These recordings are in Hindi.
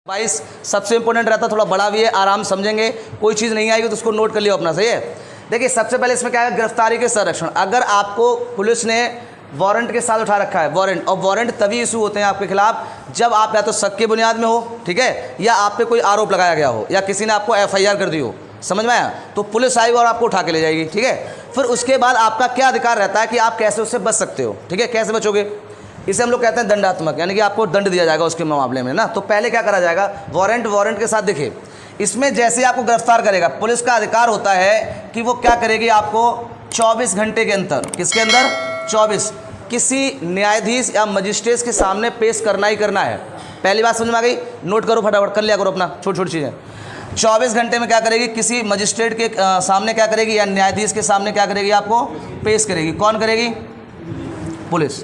22 सबसे इंपॉर्टेंट रहता है, थोड़ा बड़ा भी है, आराम समझेंगे, कोई चीज़ नहीं आएगी तो उसको नोट कर लियो अपना। सही है। देखिए सबसे पहले इसमें क्या है, गिरफ्तारी के संरक्षण। अगर आपको पुलिस ने वारंट के साथ उठा रखा है, वारंट, और वारंट तभी इशू होते हैं आपके खिलाफ जब आप या तो शक की बुनियाद में हो, ठीक है, या आप पे कोई आरोप लगाया गया हो, या किसी ने आपको FIR कर दी हो, समझ में आया, तो पुलिस आएगी और आपको उठा के ले जाएगी। ठीक है। फिर उसके बाद आपका क्या अधिकार रहता है कि आप कैसे उससे बच सकते हो। ठीक है, कैसे बचोगे, इसे हम लोग कहते हैं दंडात्मक, यानी कि आपको दंड दिया जाएगा उसके मामले में ना। तो पहले क्या करा जाएगा, वारंट के साथ देखिए, इसमें जैसे ही आपको गिरफ्तार करेगा, पुलिस का अधिकार होता है कि वो क्या करेगी, आपको 24 घंटे के अंदर, किसके अंदर, 24, किसी न्यायाधीश या मजिस्ट्रेट के सामने पेश करना ही करना है। पहली बात समझ में आ गई, नोट करो फटाफट, कर लिया करो अपना, छोटी छोटी चीज़ें। 24 घंटे में क्या करेगी, किसी मजिस्ट्रेट के सामने क्या करेगी, या न्यायाधीश के सामने क्या करेगी, आपको पेश करेगी। कौन करेगी, पुलिस।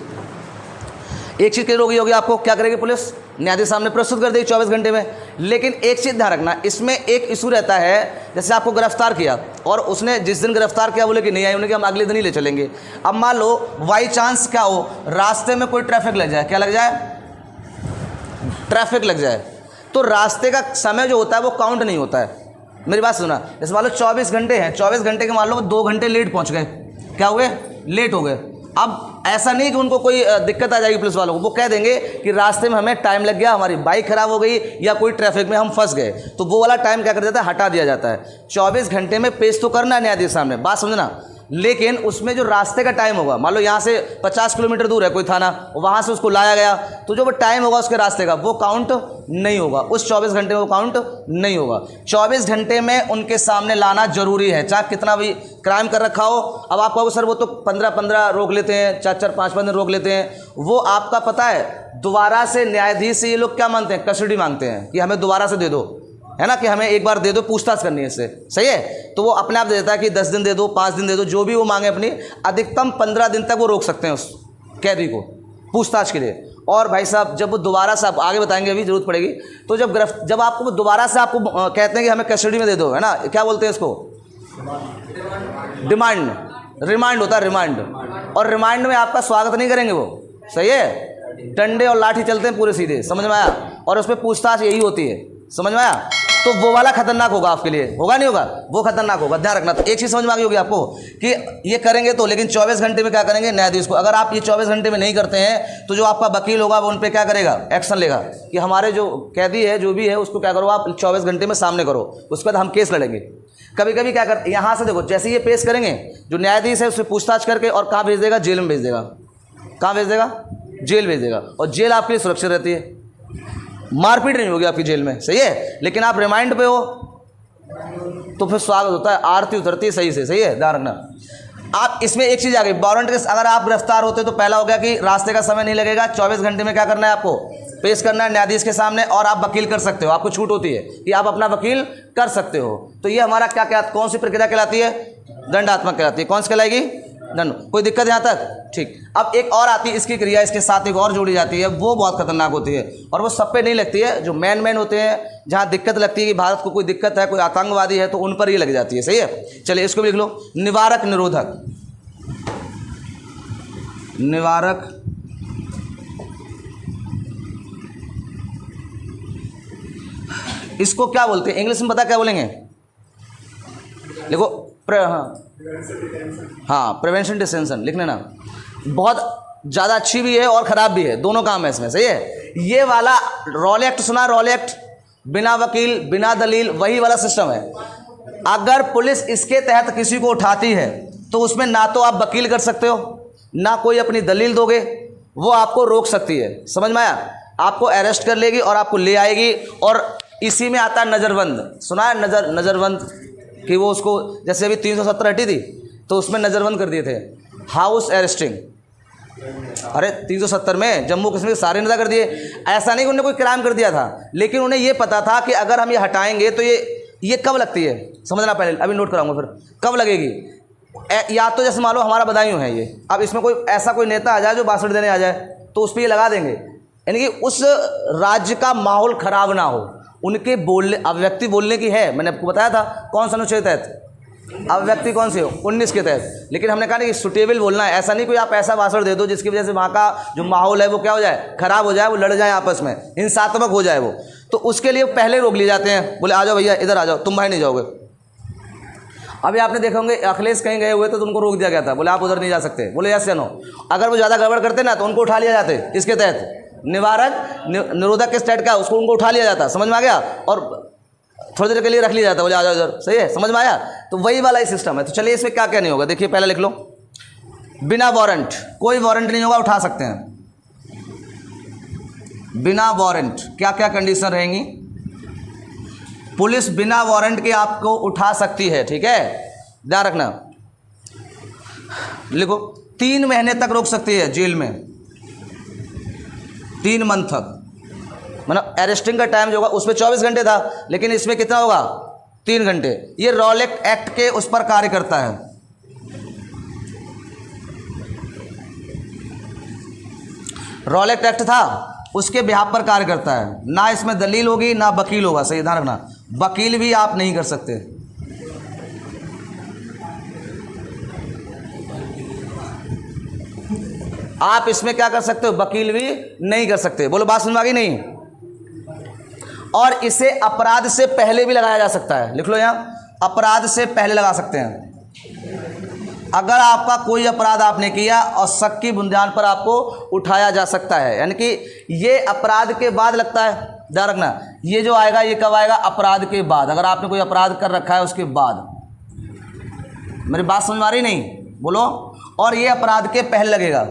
एक चीज़ क्लियर होगी आपको, क्या करेगी पुलिस, न्यायाधीश सामने प्रस्तुत कर देगी 24 घंटे में। लेकिन एक चीज़ ध्यान रखना, इसमें एक इशू रहता है, जैसे आपको गिरफ्तार किया और उसने जिस दिन गिरफ्तार किया बोले कि नहीं आई, उन्हें कि हम अगले दिन ही ले चलेंगे। अब मान लो बाई चांस क्या हो, रास्ते में कोई ट्रैफिक लग जाए, क्या लग जाए, ट्रैफिक लग जाए, तो रास्ते का समय जो होता है वो काउंट नहीं होता है। मेरी बात सुना, जैसे मान लो 24 घंटे हैं, 24 घंटे के मान लो 2 घंटे लेट पहुँच गए, क्या हुए, लेट हो गए। अब ऐसा नहीं कि उनको कोई दिक्कत आ जाएगी पुलिस वालों को, वो कह देंगे कि रास्ते में हमें टाइम लग गया, हमारी बाइक खराब हो गई, या कोई ट्रैफिक में हम फंस गए, तो वो वाला टाइम क्या कर देता है, हटा दिया जाता है। 24 घंटे में पेश तो करना है न्यायाधीश सामने, बात समझना, लेकिन उसमें जो रास्ते का टाइम होगा, मान लो यहाँ से 50 किलोमीटर दूर है कोई थाना, वहाँ से उसको लाया गया, तो जो वो टाइम होगा उसके रास्ते का, वो काउंट नहीं होगा, उस 24 घंटे में वो काउंट नहीं होगा। 24 घंटे में उनके सामने लाना जरूरी है, चाहे कितना भी क्राइम कर रखा हो। अब आप कहोगे सर वो तो 15-15 रोक लेते हैं, 4-4, 5-5 दिन रोक लेते हैं, वो आपका पता है, दोबारा से न्यायाधीश से ये लोग क्या मांगते हैं, कस्टडी मांगते हैं कि हमें दोबारा से दे दो, है ना, कि हमें एक बार दे दो, पूछताछ करनी है इससे। सही है, तो वो अपने आप दे देता है कि 10 दिन दे दो, 5 दिन दे दो, जो भी वो मांगे अपनी, अधिकतम 15 दिन तक वो रोक सकते हैं उस कैदी को पूछताछ के लिए। और भाई साहब जब वो दोबारा से, आप आगे बताएंगे, अभी जरूरत पड़ेगी, तो जब आपको दोबारा से आपको कहते हैं कि हमें कस्टडी में दे दो, है ना, क्या बोलते हैं इसको, डिमांड, रिमांड होता है, रिमांड। और रिमांड में आपका स्वागत नहीं करेंगे वो, सही है, डंडे और लाठी चलते हैं पूरे सीधे, समझ में आया, और उसमें पूछताछ यही होती है, समझ में आया। तो वो वाला खतरनाक होगा आपके लिए, होगा नहीं होगा, वो खतरनाक होगा, ध्यान रखना। तो एक चीज़ समझ में आ गई होगी आपको कि ये करेंगे तो, लेकिन 24 घंटे में क्या करेंगे, न्यायाधीश को, अगर आप ये 24 घंटे में नहीं करते हैं तो जो आपका वकील होगा वो उन पर क्या करेगा, एक्शन लेगा कि हमारे जो कैदी है, जो भी है, उसको क्या करो आप 24 घंटे में सामने करो, उसके बाद हम केस लड़ेंगे। कभी कभी क्या करते, यहाँ से देखो, जैसे ये पेश करेंगे, जो न्यायाधीश है उससे पूछताछ करके, और कहाँ भेज देगा, जेल में भेज देगा। कहाँ भेज देगा, जेल भेज देगा, और जेल आपके लिए सुरक्षित रहती है, मारपीट नहीं होगी आपकी जेल में, सही है। लेकिन आप रिमांड पे हो तो फिर स्वागत होता है, आरती उतरती है सही से, सही है, ध्यान रखना। आप इसमें एक चीज़ आ गई, वारंट के अगर आप गिरफ्तार होते तो पहला हो गया कि रास्ते का समय नहीं लगेगा, 24 घंटे में क्या करना है, आपको पेश करना है न्यायाधीश के सामने, और आप वकील कर सकते हो, आपको छूट होती है कि आप अपना वकील कर सकते हो। तो ये हमारा क्या क्या, कौन सी प्रक्रिया कहलाती है, दंडात्मक कहलाती है। कौन सी कहलाएगी, दंड। कोई दिक्कत यहाँ तक, ठीक। अब एक और आती है इसकी क्रिया, इसके साथ एक और जोड़ी जाती है, वो बहुत खतरनाक होती है, और वो सब पे नहीं लगती है, जो मैन होते हैं, जहाँ दिक्कत लगती है कि भारत को कोई दिक्कत है, कोई आतंकवादी है, तो उन पर ही लग जाती है, सही है। चलिए इसको भी लिख लो, निवारक निरोधक, निवारक इसको क्या बोलते हैं इंग्लिश में, पता क्या बोलेंगे, देखो हाँ, प्रिवेंशन डिटेंशन लिख लेना। बहुत ज़्यादा अच्छी भी है और ख़राब भी है, दोनों काम है इसमें, सही है। ये वाला रॉल एक्ट सुना, रॉल एक्ट, बिना वकील बिना दलील, वही वाला सिस्टम है। अगर पुलिस इसके तहत किसी को उठाती है तो उसमें ना तो आप वकील कर सकते हो, ना कोई अपनी दलील दोगे, वो आपको रोक सकती है, समझ में आया। आपको अरेस्ट कर लेगी और आपको ले आएगी। और इसी में आता है नज़रबंद, सुना है नज़रबंद, कि वो उसको, जैसे अभी 370 हटी थी तो उसमें नज़रबंद कर दिए थे, हाउस अरेस्टिंग। अरे 370 में जम्मू कश्मीर के सारे नज़र कर दिए। ऐसा नहीं कि उन्होंने कोई क्राइम कर दिया था, लेकिन उन्हें ये पता था कि अगर हम ये हटाएंगे तो ये कब लगती है, समझना पहले, अभी नोट कराऊंगा फिर कब लगेगी। या तो जैसे मान लो हमारा बदायूं है ये, अब इसमें कोई ऐसा कोई नेता आ जाए जो भाषण देने आ जाए तो उस पर ये लगा देंगे, यानी कि उस राज्य का माहौल खराब ना हो, उनके बोलने, अभिव्यक्ति बोलने की है, मैंने आपको बताया था कौन सा अनुच्छेद तहत, अभिव्यक्ति कौन सी हो, 19 के तहत। लेकिन हमने कहा नहीं सुटेबल बोलना है, ऐसा नहीं कोई आप ऐसा भाषण दे दो जिसकी वजह से वहाँ का जो माहौल है वो क्या हो जाए, खराब हो जाए, वो लड़ जाए आपस में, हिंसात्मक हो जाए वो। तो उसके लिए पहले रोक लिए जाते हैं, बोले आ जाओ भैया इधर आ जाओ, तुम भाई नहीं जाओगे। अभी आपने देखा होंगे अखिलेश कहीं गए हुए तो उनको रोक दिया गया था, बोले आप उधर नहीं जा सकते, बोले यस या नो। अगर वो ज़्यादा गड़बड़ करते ना तो उनको उठा लिया जाते, इसके तहत निवारक निरोधक के स्टेट का, उसको उनको उठा लिया जाता, समझ में आ गया, और थोड़ी देर के लिए रख लिया जाता, बोले आ जाओ इधर, सही है, समझ में आया। तो वही वाला ही सिस्टम है। तो चलिए इसमें क्या क्या नहीं होगा, देखिए पहले लिख लो, बिना वारंट, कोई वारंट नहीं होगा, उठा सकते हैं बिना वारंट। क्या क्या कंडीशन रहेंगी, पुलिस बिना वारंट के आपको उठा सकती है, ठीक है, ध्यान रखना। लिखो 3 महीने तक रोक सकती है जेल में, 3 मंथ तक, मतलब अरेस्टिंग का टाइम जो होगा उसमें 24 घंटे था, लेकिन इसमें कितना होगा 3 घंटे। ये रॉलेट एक्ट के उस पर कार्य करता है, रॉलेट एक्ट था उसके बिहाफ पर कार्य करता है। ना इसमें दलील होगी ना वकील होगा, सही ध्यान रखना, वकील भी आप नहीं कर सकते। आप इसमें क्या कर सकते हो, वकील भी नहीं कर सकते। बोलो बात समझ में आ गई नहीं। और इसे अपराध से पहले भी लगाया जा सकता है, लिख लो यहां, अपराध से पहले लगा सकते हैं। अगर आपका कोई अपराध आपने किया और शक की बुनियाद पर आपको उठाया जा सकता है, यानी कि ये अपराध के बाद लगता है, ध्यान रखना, ये जो आएगा ये कब आएगा, अपराध के बाद। अगर आपने कोई अपराध कर रखा है उसके बाद, मेरी बात समझ में आ रही नहीं, बोलो। और ये अपराध के पहले लगेगा,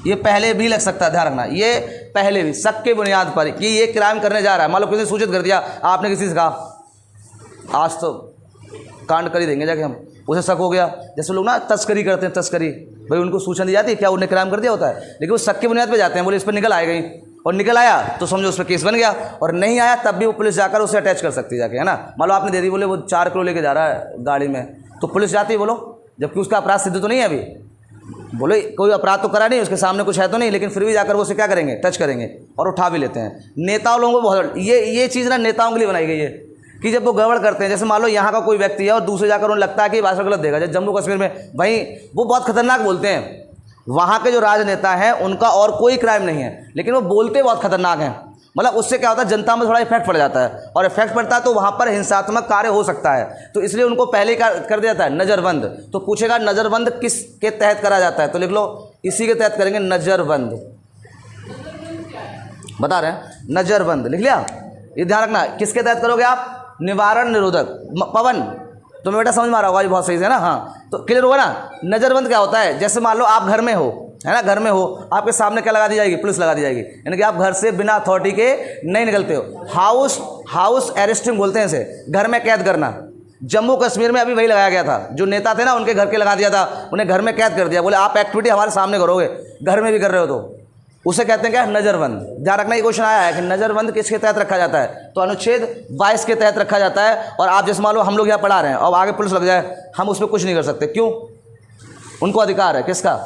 ये पहले भी लग सकता है, ध्यान रखना, ये पहले भी शक के बुनियाद पर कि ये क्राइम करने जा रहा है। मान लो किसी ने सूचित कर दिया, आपने किसी से कहा आज तो कांड कर ही देंगे जाके हम, उसे शक हो गया। जैसे लोग ना तस्करी करते हैं, तस्करी भाई उनको सूचना दी जाती है क्या उन्हें क्राइम कर दिया होता है, लेकिन वो शक की बुनियाद पे जाते हैं, बोले इस पर निकल आएगा ही, और निकल आया तो समझो उस पर केस बन गया, और नहीं आया तब भी वो पुलिस जाकर उसे अटैच कर सकती है जाके, है ना। मान लो आपने दे दी, बोले वो 4 किलो लेके जा रहा है गाड़ी में, तो पुलिस जाती है, बोलो, जबकि उसका अपराध सिद्ध तो नहीं है अभी, बोले कोई अपराध तो करा नहीं, उसके सामने कुछ है तो नहीं, लेकिन फिर भी जाकर वो उसे क्या करेंगे, टच करेंगे और उठा भी लेते हैं। नेताओं लोगों को बहुत, ये चीज़ ना नेताओं के लिए बनाई गई है कि जब वो गड़बड़ करते हैं, जैसे मान लो यहाँ का कोई व्यक्ति है और दूसरे जाकर उन्हें लगता है कि भाषा गलत देगा, जैसे जम्मू कश्मीर में भाई वो बहुत खतरनाक बोलते हैं, वहाँ के जो राजनेता हैं उनका और कोई क्राइम नहीं है, लेकिन वो बोलते बहुत खतरनाक हैं। मतलब उससे क्या होता है, जनता में थोड़ा इफेक्ट पड़ जाता है, और इफेक्ट पड़ता है तो वहाँ पर हिंसात्मक कार्य हो सकता है, तो इसलिए उनको पहले कर दिया जाता है नज़रबंद। तो पूछेगा नज़रबंद किस के तहत करा जाता है, तो लिख लो इसी के तहत करेंगे, नज़रबंद, बता रहे हैं नज़रबंद, लिख लिया। ये ध्यान रखना, किसके तहत करोगे आप, निवारण निरोधक। पवन तुम्हें बेटा समझ में आ रहा होगा ये बहुत सही से, है ना, हाँ, तो क्लियर होगा ना। नज़रबंद क्या होता है, जैसे मान लो आप घर में हो, है ना, घर में हो, आपके सामने क्या लगा दी जाएगी, पुलिस लगा दी जाएगी, यानी कि आप घर से बिना अथॉरिटी के नहीं निकलते हो। हाउस अरेस्टिंग बोलते हैं इसे, घर में कैद करना। जम्मू कश्मीर में अभी वही लगाया गया था, जो नेता थे ना उनके घर के लगा दिया था, उन्हें घर में कैद कर दिया, बोले आप एक्टिविटी हमारे सामने करोगे, घर में भी कर रहे हो, तो उसे कहते हैं क्या, नज़रबंद। ध्यान रखना, ये क्वेश्चन आया है कि नज़रबंद किसके तहत रखा जाता है, तो अनुच्छेद 22 के तहत रखा जाता है। और आप जैसे मान लो हम लोग यहाँ पढ़ा रहे हैं और आगे पुलिस लग जाए, हम उस पर कुछ नहीं कर सकते, क्यों, उनको अधिकार है किसका,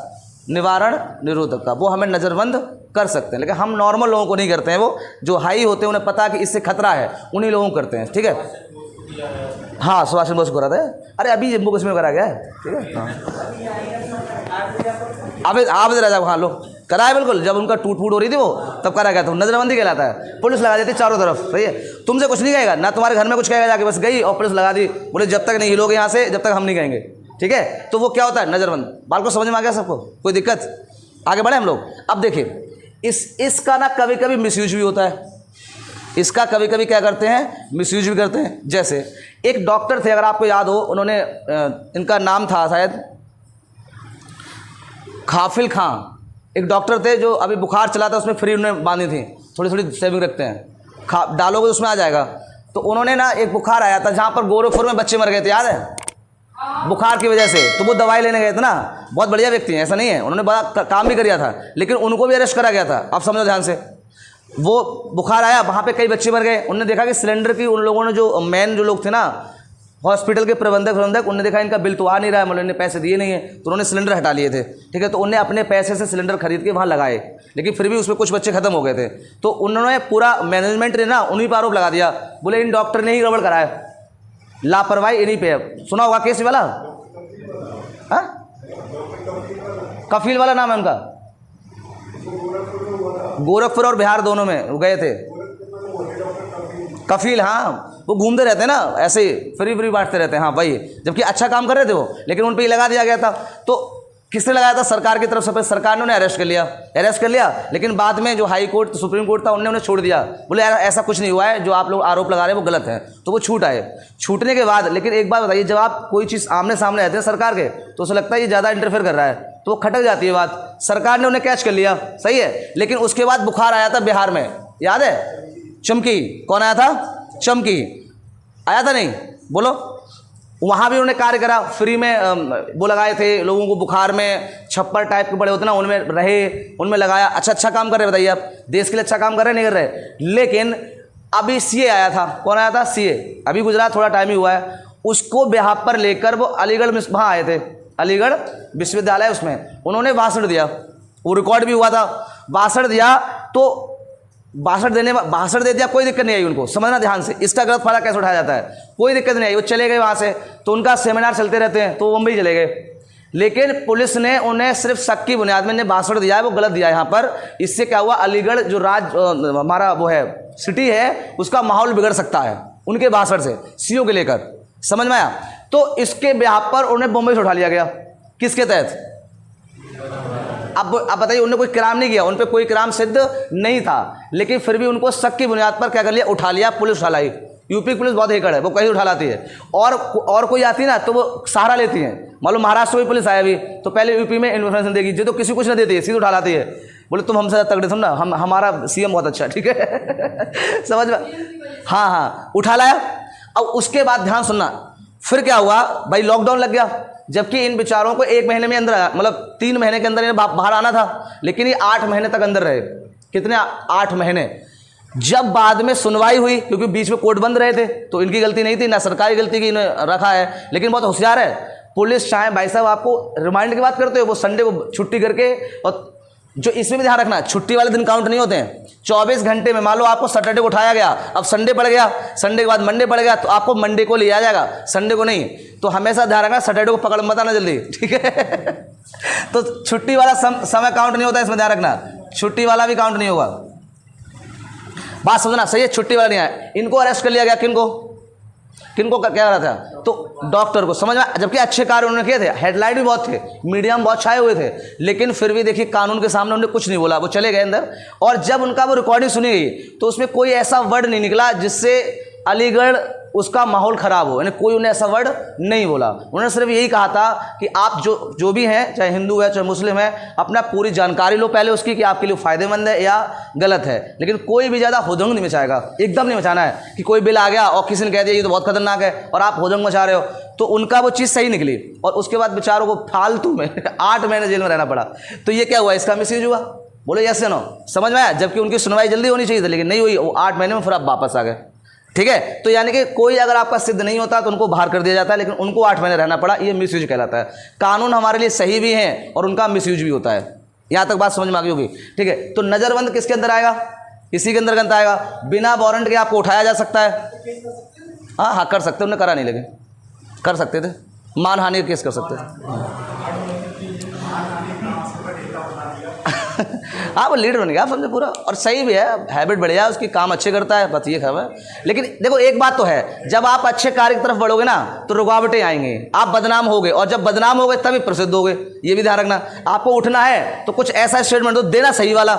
निवारण निरोधक का, वो हमें नज़रबंद कर सकते हैं, लेकिन हम नॉर्मल लोगों को नहीं करते हैं, वो जो हाई होते हैं उन्हें पता है कि इससे खतरा है, उन्हीं लोगों को करते हैं, ठीक है। हाँ, सुभाष चंद्र बोस को करा था, अरे अभी जम्मू कश्मीर में करा गया है, ठीक है, हाँ। अब आप इधर आ जाओ, हाँ लो करा है बिल्कुल, जब उनका टूट फूट हो रही थी वो तब करा गया था, नज़रबंदी कहलाता है। पुलिस लगा देती चारों तरफ, सही है, तुमसे कुछ नहीं कहेगा ना, तुम्हारे घर में कुछ कहेगा जाके, बस गई और पुलिस लगा दी, बोले जब तक नहीं हिलोगे यहाँ से जब तक हम नहीं कहेंगे, ठीक है। तो वो क्या होता है, नज़रबंद। बाल को समझ में आ गया सबको, कोई दिक्कत, आगे बढ़े हम लोग। अब देखिए इसका ना कभी कभी मिसयूज भी होता है, इसका कभी कभी क्या करते हैं, मिसयूज भी करते हैं। जैसे एक डॉक्टर थे, अगर आपको याद हो, उन्होंने इनका नाम था शायद काफिल खां, एक डॉक्टर थे जो अभी बुखार चला था, उसमें फ्री उन्होंने बांधी थी, थोड़ी थोड़ी सेविंग रखते हैं, डालोगे उसमें आ जाएगा। तो उन्होंने ना एक बुखार आया था जहाँ पर गोरखपुर में बच्चे मर गए थे, याद है, बुखार की वजह से, तो वो दवाई लेने गए थे ना, बहुत बढ़िया व्यक्ति हैं, ऐसा नहीं है, उन्होंने बड़ा काम भी किया था, लेकिन उनको भी अरेस्ट करा गया था। आप समझो ध्यान से, वो बुखार आया, वहाँ पे कई बच्चे मर गए, उन्होंने देखा कि सिलेंडर की, उन लोगों ने जो मेन जो लोग थे ना हॉस्पिटल के प्रबंधक उन्होंने देखा इनका बिल तो आ नहीं रहा है, मतलब इन्हें पैसे दिए नहीं है, तो उन्होंने सिलेंडर हटा लिए थे, ठीक है। तो उन्हें अपने पैसे से सिलेंडर खरीद के वहाँ लगाए, लेकिन फिर भी उसमें कुछ बच्चे खत्म हो गए थे, तो उन्होंने पूरा मैनेजमेंट ने ना उन्हीं पर आरोप लगा दिया, बोले इन डॉक्टर ने ही गड़बड़ कराया, लापरवाही इन्हीं पे। सुना होगा केस वाला, हाँ, कफील वाला नाम है उनका, गोरखपुर और बिहार दोनों में गए थे, कफील, हाँ वो घूमते रहते हैं ना ऐसे ही, फ्री बांटते रहते हैं, हाँ भाई, जबकि अच्छा काम कर रहे थे वो, लेकिन उन पे ही लगा दिया गया था। तो किसने लगाया था? सरकार की तरफ से। सरकार ने उन्हें अरेस्ट कर लिया, लेकिन बाद में जो हाई कोर्ट सुप्रीम कोर्ट था उन्होंने उन्हें छोड़ दिया, बोले यार ऐसा कुछ नहीं हुआ है, जो आप लोग आरोप लगा रहे हैं वो गलत है, तो वो छूट आए। छूटने के बाद लेकिन एक बात बताइए, जब आप कोई चीज़ आमने सामने रहते हैं सरकार के, तो उसे लगता है ये ज़्यादा इंटरफेयर कर रहा है, तो वो खटक जाती है बात। सरकार ने उन्हें कैच कर लिया, सही है, लेकिन उसके बाद बुखार आया था बिहार में, याद है? चमकी, कौन आया था? चमकी आया था, नहीं बोलो? वहाँ भी उन्होंने कार्य करा, फ्री में वो लगाए थे लोगों को, बुखार में छप्पर टाइप के बड़े होते ना, उनमें रहे, उनमें लगाया। अच्छा काम कर रहे, बताइए आप देश के लिए अच्छा काम कर रहे नहीं कर रहे? लेकिन अभी सीए आया था, कौन आया था? सीए अभी गुजरात थोड़ा टाइम ही हुआ है, उसको बिहार पर लेकर वो अलीगढ़ में वहाँ आए थे, अलीगढ़ विश्वविद्यालय, उसमें उन्होंने भाषण दिया, वो रिकॉर्ड भी हुआ था। भाषण दिया तो भाषण दे दिया, कोई दिक्कत नहीं आई उनको, समझना ध्यान से, इसका गलत फायदा कैसे उठाया जाता है, कोई दिक्कत नहीं आई, वो चले गए वहाँ से। तो उनका सेमिनार चलते रहते हैं, तो वो मुंबई चले गए, लेकिन पुलिस ने उन्हें सिर्फ शक की बुनियाद में ने भाषण दिया है, वो गलत दिया है यहाँ पर। इससे क्या हुआ? अलीगढ़ जो हमारा वो है सिटी है, उसका माहौल बिगड़ सकता है उनके भाषण से, सीओ के लेकर, समझ में आया? तो इसके बिहाफ पर उन्हें मुंबई से उठा लिया गया, किसके तहत? अब बताइए, उन्होंने कोई क्राइम नहीं किया, उन पर कोई क्राइम सिद्ध नहीं था, लेकिन फिर भी उनको शक की बुनियाद पर क्या कर लिया? उठा लिया, पुलिस उठा लाई। यूपी पुलिस बहुत हेकड़ है, वो कहीं उठा लाती है, और कोई आती है ना तो वो सहारा लेती है। मालूम महाराष्ट्र में पुलिस आया अभी, तो पहले यूपी में इन्फॉर्मेशन देगी, जो तो किसी कुछ ना देती है, सीधे उठा लाती है, बोले तुम हमसे तगड़े तुम ना, हमारा सीएम बहुत अच्छा, ठीक है समझ में? हाँ उठा लाया। अब उसके बाद ध्यान सुनना, फिर क्या हुआ भाई? लॉकडाउन लग गया, जबकि इन बेचारों को 1 महीने में अंदर, मतलब 3 महीने के अंदर इन्हें बाहर आना था, लेकिन ये 8 महीने तक अंदर रहे। कितने? 8 महीने। जब बाद में सुनवाई हुई, क्योंकि बीच में कोर्ट बंद रहे थे, तो इनकी गलती नहीं थी, ना सरकारी गलती की, इन्हें रखा है, लेकिन बहुत होशियार है पुलिस। चाहे भाई साहब आपको रिमांड की बात करते हो, वो संडे को छुट्टी करके, और जो इसमें भी ध्यान रखना, छुट्टी वाले दिन काउंट नहीं होते हैं। 24 घंटे में मान लो आपको सैटरडे को उठाया गया, अब संडे पड़ गया, संडे के बाद मंडे पड़ गया, तो आपको मंडे को लिया जाएगा, संडे को नहीं। तो हमेशा ध्यान रखना, सैटरडे को पकड़ मत आना जल्दी, ठीक है तो छुट्टी वाला समय काउंट नहीं होता, इसमें ध्यान रखना, छुट्टी वाला भी काउंट नहीं होगा। बात समझना, सही है? छुट्टी वाला नहीं आया, इनको अरेस्ट कर लिया गया। किनको क्या हो रहा था? तो डॉक्टर को, समझ में? जबकि अच्छे कार्य उन्होंने किए थे, हेडलाइट भी बहुत थे, मीडिया में बहुत छाए हुए थे, लेकिन फिर भी देखिए कानून के सामने उन्होंने कुछ नहीं बोला, वो चले गए अंदर। और जब उनका वो रिकॉर्डिंग सुनी गई, तो उसमें कोई ऐसा वर्ड नहीं निकला जिससे अलीगढ़ उसका माहौल ख़राब हो, यानी कोई उन्हें ऐसा वर्ड नहीं बोला। उन्होंने सिर्फ यही कहा था कि आप जो भी हैं, चाहे हिंदू है चाहे मुस्लिम है, अपना पूरी जानकारी लो पहले उसकी, कि आपके लिए फ़ायदेमंद है या गलत है, लेकिन कोई भी ज़्यादा हुदंग नहीं मचाएगा, एकदम नहीं मचाना है कि कोई बिल आ गया और किसी ने कह दिया ये तो बहुत खतरनाक है और आप हुदंग मचा रहे हो, तो उनका वो चीज़ सही निकली। और उसके बाद बेचारों को फालतू में 8 महीने जेल में रहना पड़ा। तो ये क्या हुआ? इसका मिसयूज हुआ। बोलो यस या नो? समझ में आया? जबकि उनकी सुनवाई जल्दी होनी चाहिए थी, लेकिन नहीं हुई, वो 8 महीने में फिर आप वापस आ गए, ठीक है? तो यानी कि कोई अगर आपका सिद्ध नहीं होता तो उनको बाहर कर दिया जाता है, लेकिन उनको 8 महीने रहना पड़ा, ये मिसयूज कहलाता है। कानून हमारे लिए सही भी है और उनका मिसयूज भी होता है। यहाँ तक बात समझ में आ गई होगी, ठीक है? तो नज़रबंद किसके अंदर आएगा? इसी के अंदर आएगा। बिना वारंट के आपको उठाया जा सकता है। हाँ कर सकते, उन्होंने करा नहीं, लेकिन कर सकते थे, मानहानि का केस कर सकते थे। हाँ वो लीडर बन गया, आप समझे पूरा, और सही भी है, हैबिट बढ़िया है उसकी, काम अच्छे करता है, बात ये खबर है। लेकिन देखो एक बात तो है, जब आप अच्छे कार्य की तरफ बढ़ोगे ना तो रुकावटें आएंगी, आप बदनाम होगे, और जब बदनाम होगे तभी प्रसिद्ध होगे, ये भी ध्यान रखना। आपको उठना है तो कुछ ऐसा स्टेटमेंट दो, देना सही वाला,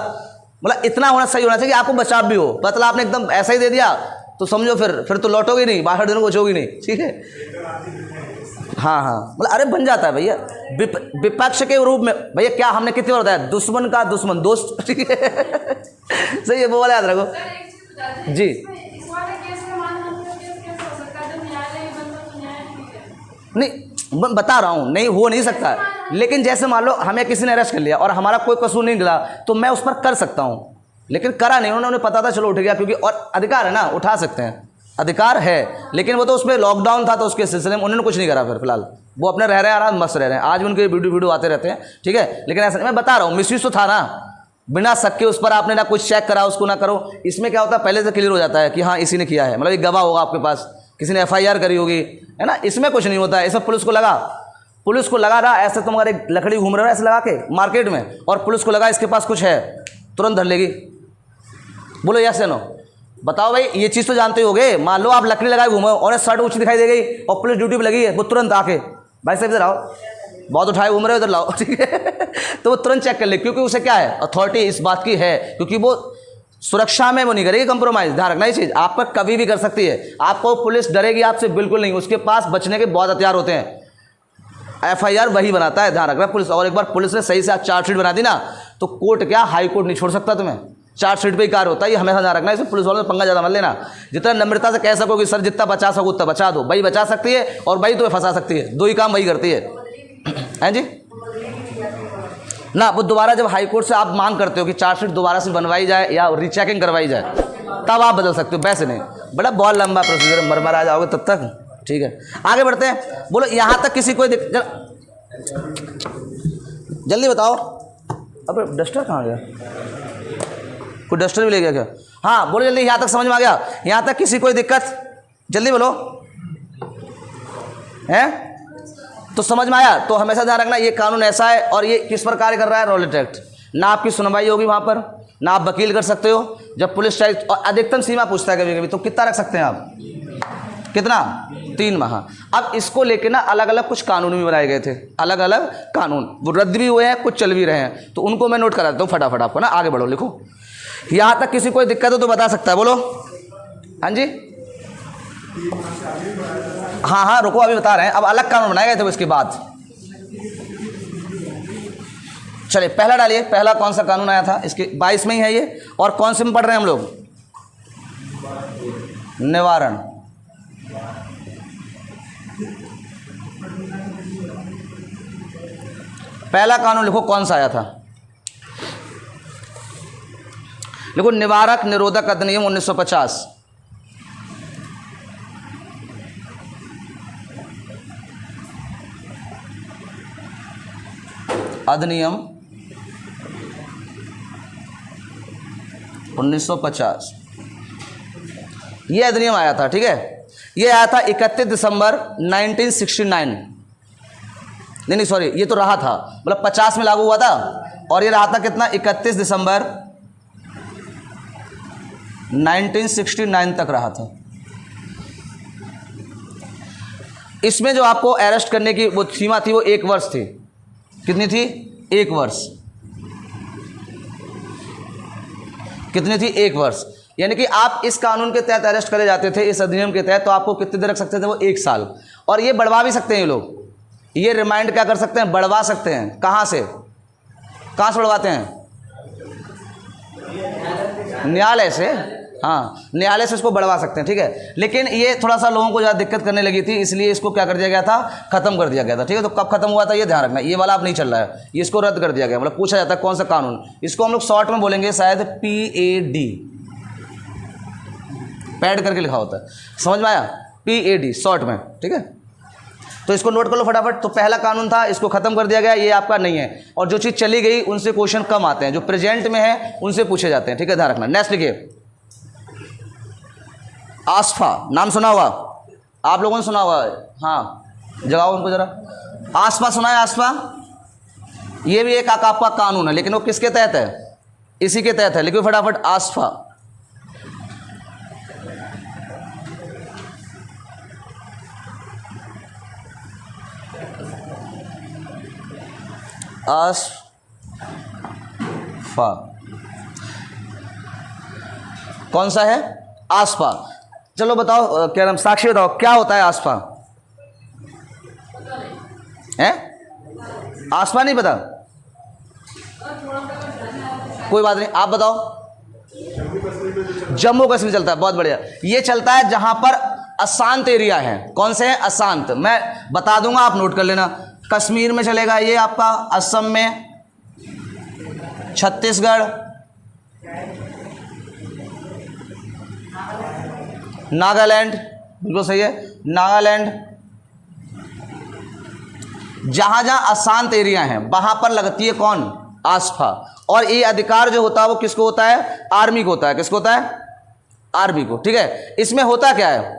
मतलब इतना होना सही होना चाहिए कि आपको बचाव भी हो। मतलब आपने एकदम ऐसा ही दे दिया तो समझो फिर तो लौटोगे नहीं, 62 दिनों को बचोगी नहीं, ठीक है? हाँ मतलब अरे बन जाता है भैया, विपक्ष के रूप में। भैया क्या हमने कितनी बार बताया, दुश्मन का दुश्मन दोस्त, ठीक है? सही है, वो वाला याद रखो जी। नहीं बता रहा हूँ, नहीं हो नहीं सकता, लेकिन जैसे मान लो हमें किसी ने अरेस्ट कर लिया और हमारा कोई कसूर नहीं निकला, तो मैं उस पर कर सकता हूँ, लेकिन करा नहीं, उन्होंने पता था चलो उठ गया, क्योंकि और अधिकार है ना, उठा सकते हैं, अधिकार है। लेकिन वो तो उसमें लॉकडाउन था, तो उसके सिलसिले में उन्होंने कुछ नहीं करा, फिर वो अपने रह रहे हैं, आराम मस्त रह रहे हैं, आज भी उनके वीडियो आते रहते हैं, ठीक है? लेकिन ऐसा मैं बता रहा हूँ, मिसयूज तो था ना, बिना शक के उस पर आपने ना कुछ चेक करा, उसको ना करो। इसमें क्या होता है, पहले से क्लियर हो जाता है कि हाँ इसी ने किया है, मतलब एक गवाह होगा आपके पास, किसी ने FIR करी होगी, है ना? इसमें कुछ नहीं होता है। इसमें पुलिस को लगा रहा ऐसे, तुम अगर एक लकड़ी घूम रहे हो ऐसे लगा के मार्केट में, और पुलिस को लगा इसके पास कुछ है, तुरंत धर लेगी। बोलो यस या नो? बताओ भाई, ये चीज़ तो जानते ही होगे। मान लो आप लकड़ी लगाए घूमो और शर्ट ऊँची दिखाई दे गई और पुलिस ड्यूटी पर लगी है, वो तुरंत आके भाई साहब इधर आओ, बहुत उठाए घूम रहे हो, इधर लाओ, ठीक है। तो वो तुरंत चेक कर ले, क्योंकि उसे क्या है, अथॉरिटी इस बात की है, क्योंकि वो सुरक्षा में वो नहीं करेगी कंप्रोमाइज़। ध्यान रखना ये चीज़, आप पर कभी भी कर सकती है। आपको पुलिस डरेगी आपसे बिल्कुल नहीं, उसके पास बचने के बहुत हथियार होते हैं। FIR वही बनाता है, ध्यान रखना पुलिस। और एक बार पुलिस ने सही से चार्जशीट बना दी ना, तो कोर्ट क्या, हाई कोर्ट नहीं छोड़ सकता तुम्हें, चार्जशीट पे ही कार्य होता है। ये हमेशा ध्यान रखना, इसे पुलिस वालों से पंगा ज़्यादा मत लेना। जितना नम्रता से कह सकोगे सर जितना बचा सको उतना बचा दो, वही बचा सकती है और वही तुम्हें फंसा सकती है, दो ही काम वही करती है, हैं जी ना। वो दोबारा जब हाई कोर्ट से आप मांग करते हो कि चार्जशीट दोबारा से बनवाई जाए या रीचेकिंग करवाई जाए, तब आप बदल सकते हो, वैसे नहीं। बड़ा बहुत लंबा प्रोसीजर, मरमर आ जाओगे तब तक, ठीक है। आगे बढ़ते हैं। बोलो यहाँ तक किसी को जल्दी बताओ। अब डस्टर कहाँ गया, कोई डस्टर भी ले गया क्या? हाँ बोलो जल्दी, यहाँ तक समझ में आ गया? यहाँ तक किसी कोई दिक्कत, जल्दी बोलो, हैं? तो समझ में आया? तो हमेशा ध्यान रखना ये कानून ऐसा है और ये किस पर कार्य कर रहा है, रॉलेट एक्ट। ना आपकी सुनवाई होगी वहाँ पर, ना आप वकील कर सकते हो। जब पुलिस चाहे, और अधिकतम सीमा पूछता है कभी कभी, तो कितना रख सकते हैं आप, कितना, 3 माह। अब इसको लेके ना अलग अलग कुछ कानून भी बनाए गए थे, अलग अलग कानून, वो रद्द भी हुए हैं, कुछ चल भी रहे हैं, तो उनको मैं नोट करा देता हूँ फटाफट आपको ना। आगे बढ़ो, लिखो। यहाँ तक किसी कोई दिक्कत हो तो बता सकता है, बोलो। हाँ जी, हाँ हाँ रुको, अभी बता रहे हैं। अब अलग कानून बनाए गए थे इसके बाद। चलिए पहला डालिए, पहला कौन सा कानून आया था इसके, 22 में ही है ये। और कौन से में पढ़ रहे हैं हम लोग, निवारण। पहला कानून लिखो कौन सा आया था, लिखो निवारक निरोधक अधिनियम 1950। अधिनियम 1950, ये अधिनियम आया था, ठीक है। ये आया था 31 दिसंबर 1969। नहीं सॉरी, ये तो रहा था, मतलब 50 में लागू हुआ था, और ये रहा था कितना, 31 दिसंबर 1969 तक रहा था। इसमें जो आपको अरेस्ट करने की वो सीमा थी वो 1 वर्ष थी। कितनी थी, 1 वर्ष। कितनी थी, 1 वर्ष। यानी कि आप इस कानून के तहत अरेस्ट करे जाते थे, इस अधिनियम के तहत, तो आपको कितने देर रख सकते थे, वो 1 साल। और ये बढ़वा भी सकते हैं ये लोग, ये रिमाइंड क्या कर सकते हैं, बढ़वा सकते हैं। कहाँ से बढ़वाते हैं, न्यायालय से। हाँ, न्यायालय से इसको बढ़वा सकते हैं, ठीक है। लेकिन ये थोड़ा सा लोगों को ज़्यादा दिक्कत करने लगी थी, इसलिए इसको क्या कर दिया गया था, खत्म कर दिया गया था, ठीक है। तो कब खत्म हुआ था ये ध्यान रखना, ये वाला अब नहीं चल रहा है, ये इसको रद्द कर दिया गया। मतलब पूछा जाता है कौन सा कानून, इसको हम लोग शॉर्ट में बोलेंगे शायद PAD, पैड करके लिखा होता है, समझ में आया, PAD शॉर्ट में, ठीक है। तो इसको नोट कर लो फटाफट। तो पहला कानून था, इसको खत्म कर दिया गया, ये आपका नहीं है। और जो चीज़ चली गई उनसे क्वेश्चन कम आते हैं, जो प्रेजेंट में है उनसे पूछे जाते हैं, ठीक है, ध्यान रखना। नेक्स्ट लिखिए, आसफा, नाम सुना हुआ आप लोगों ने, सुना हुआ है? हाँ जगाओ उनको जरा। आसफा सुना है, आसफा, ये भी एक आपका कानून है, लेकिन वो किसके तहत है, इसी के तहत है। लिखिए फटाफट, आसफा। आसफा कौन सा है, आसफा। चलो बताओ, क्या नाम, साक्षी बताओ क्या होता है आसफा, है? आसफा नहीं पता, कोई बात नहीं, आप बताओ। जम्मू कश्मीर चलता है, बहुत बढ़िया। ये चलता है जहां पर अशांत एरिया है। कौन से हैं, अशांत, मैं बता दूंगा, आप नोट कर लेना। कश्मीर में चलेगा ये आपका, असम में, छत्तीसगढ़, नागालैंड, बिल्कुल सही है, नागालैंड। जहां जहां अशांत एरिया हैं वहां पर लगती है कौन, आसफा। और ये अधिकार जो होता है वो किसको होता है, आर्मी को होता है। किसको होता है, आर्मी को, ठीक है। इसमें होता क्या है,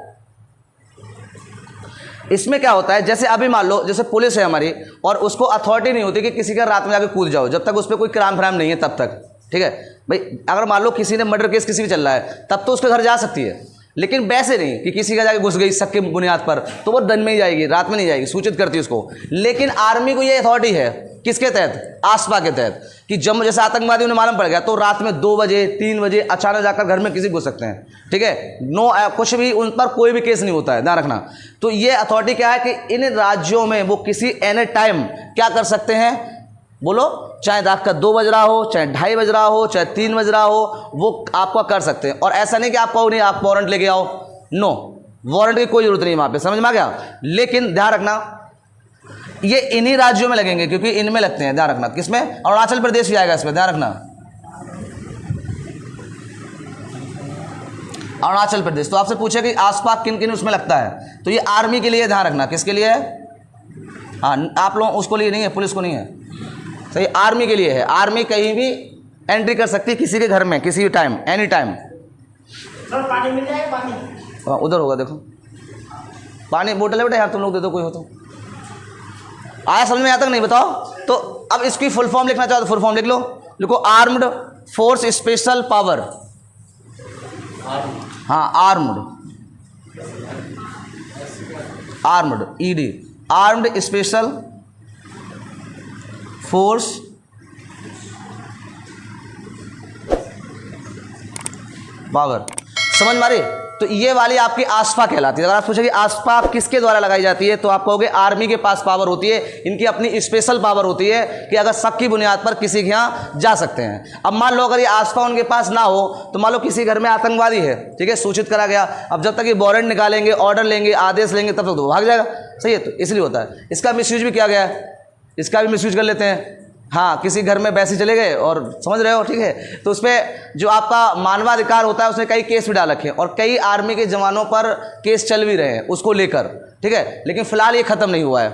इसमें क्या होता है, जैसे अभी मान लो जैसे पुलिस है हमारी, और उसको अथॉरिटी नहीं होती कि किसी का रात में जाके कूद जाओ, जब तक उस पर कोई क्राइम फ्राइम नहीं है तब तक, ठीक है। भाई अगर मान लो किसी ने मर्डर केस किसी भी चल रहा है तब तो उसके घर जा सकती है, लेकिन वैसे नहीं कि किसी का जाके घुस गई शक की बुनियाद पर, तो वो दिन में ही जाएगी, रात में नहीं जाएगी, सूचित करती है उसको। लेकिन आर्मी को ये अथॉरिटी है किसके तहत, आसपा के तहत, कि जब जैसे आतंकवादियों ने मालूम पड़ गया तो रात में 2 बजे 3 बजे अचानक जाकर घर में किसी घुस सकते हैं, ठीक है। नो कुछ भी उन पर कोई भी केस नहीं होता है, ध्यान रखना। तो ये अथॉरिटी क्या है कि इन राज्यों में वो किसी एनी टाइम क्या कर सकते हैं, बोलो, चाहे रात का 2 बज रहा हो, चाहे 2:30 बज रहा हो, चाहे 3 बज रहा हो, वो आपका कर सकते हैं। और ऐसा नहीं कि आप कहो नहीं आप वारंट लेके आओ, नो, वारंट की कोई जरूरत नहीं वहाँ पे, समझ में आ गया। लेकिन ध्यान रखना ये इन्हीं राज्यों में लगेंगे क्योंकि इनमें लगते हैं, ध्यान रखना। किसमें, अरुणाचल प्रदेश भी आएगा इसमें, ध्यान रखना, अरुणाचल प्रदेश। तो आपसे पूछे कि आसपास किन किन उसमें लगता है, तो ये आर्मी के लिए, ध्यान रखना, किसके लिए है, हाँ आप लोग उसको लिए नहीं है, पुलिस को नहीं है, सही, आर्मी के लिए है। आर्मी कहीं भी एंट्री कर सकती है किसी के घर में किसी भी टाइम, एनी टाइम। पानी मिल जाएगा, पानी उधर होगा, देखो पानी बोतल है बेटा, यार तुम लोग दे दो कोई हो तो। आया समझ में, यहाँ तक नहीं बताओ। तो अब इसकी फुल फॉर्म लिखना चाहो तो फुल फॉर्म लिख लो, लिखो आर्म्ड फोर्स स्पेशल पावर, हाँ armed ED, armed special force power, समझ मारे। तो ये वाली आपकी आसपा कहलाती है। अगर आप पूछेंगे आसपा किसके द्वारा लगाई जाती है, तो आप कहोगे आर्मी के पास पावर होती है, इनकी अपनी स्पेशल पावर होती है कि अगर शक की बुनियाद पर किसी के यहाँ जा सकते हैं। अब मान लो अगर ये आसपा उनके पास ना हो, तो मान लो किसी घर में आतंकवादी है, ठीक है, सूचित करा गया, अब जब तक ये वारंट निकालेंगे, ऑर्डर लेंगे, आदेश लेंगे, तब तक तो भाग जाएगा, सही है। तो इसलिए होता है। इसका मिसयूज भी किया गया है, इसका भी मिसयूज कर लेते हैं। हाँ, किसी घर में वैसे चले गए और समझ रहे हो, ठीक है, तो उस पर जो आपका मानवाधिकार होता है उसने कई केस भी डाल रखे हैं और कई आर्मी के जवानों पर केस चल भी रहे हैं उसको लेकर, ठीक है। लेकिन फिलहाल ये ख़त्म नहीं हुआ है,